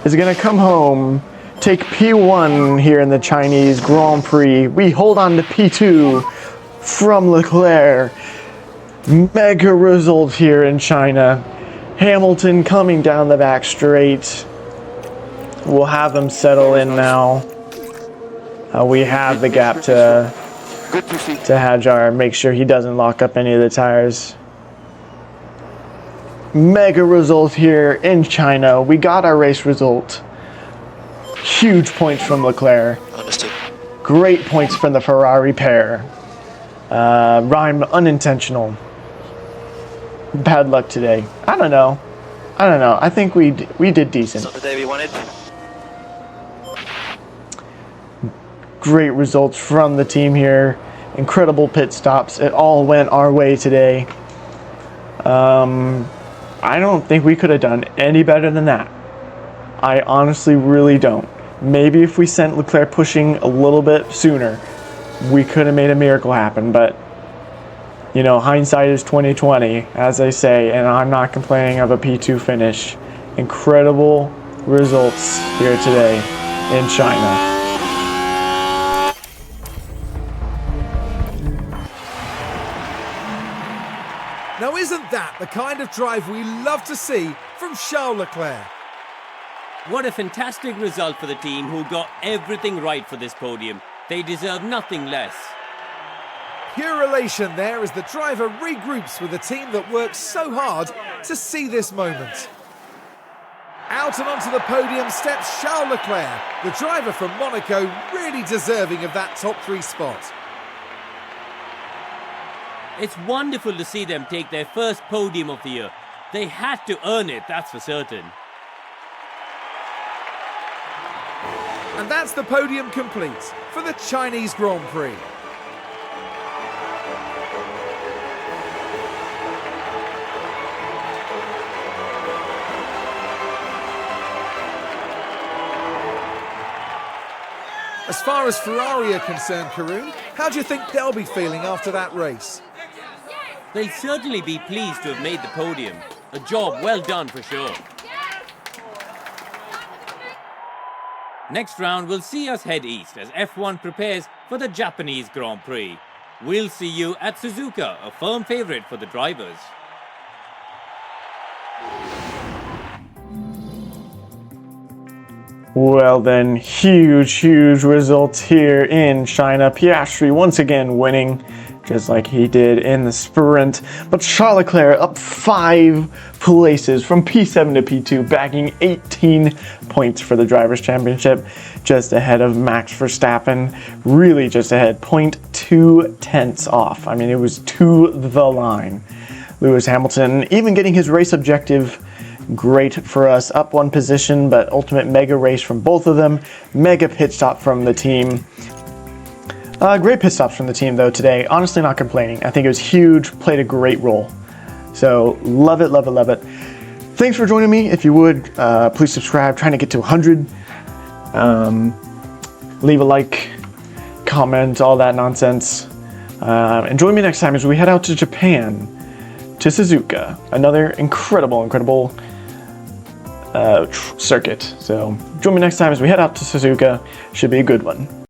is going to come home, take P1 here in the Chinese Grand Prix. We hold on to P2 from Leclerc. Mega result here in China. Hamilton coming down the back straight. We'll have him settle in now. We have the gap to Hadjar. Make sure he doesn't lock up any of the tires. Mega result here in China. We got our race result. Huge points from Leclerc. Understood. Great points from the Ferrari pair. Rhyme unintentional. Bad luck today. I don't know. I think we did decent. It's not the day we wanted. Great results from the team here. Incredible pit stops. It all went our way today. I don't think we could have done any better than that. I honestly really don't. Maybe if we sent Leclerc pushing a little bit sooner, we could have made a miracle happen, but you know, hindsight is 2020, as they say, and I'm not complaining of a P2 finish. Incredible results here today in China. Now isn't that the kind of drive we love to see from Charles Leclerc? What a fantastic result for the team who got everything right for this podium. They deserve nothing less. Pure elation there as the driver regroups with a team that worked so hard to see this moment. Out and onto the podium steps Charles Leclerc, the driver from Monaco, really deserving of that top 3 spot. It's wonderful to see them take their first podium of the year. They had to earn it, that's for certain. And that's the podium complete for the Chinese Grand Prix. As far as Ferrari are concerned, Karun, how do you think they'll be feeling after that race? They'll certainly be pleased to have made the podium. A job well done for sure. Next round will see us head east as F1 prepares for the Japanese Grand Prix. We'll see you at Suzuka, a firm favourite for the drivers. Well then, huge results here in China. Piastri once again winning, just like he did in the sprint. But Charles Leclerc up 5 places from P7 to P2, bagging 18 points for the Drivers' Championship, just ahead of Max Verstappen. Really just ahead, 0.2 tenths off. I mean, it was to the line. Lewis Hamilton even getting his race objective. Great for us, up 1 position, but ultimate mega race from both of them. Mega pit stop from the team. Great pit stops from the team though today. Honestly, not complaining. I think it was huge, played a great role. So love it, love it, love it. Thanks for joining me. If you would, please subscribe. Trying to get to 100. Leave a like, comment, all that nonsense. And join me next time as we head out to Japan, to Suzuka. Another incredible circuit. So join me next time as we head out to Suzuka. Should be a good one.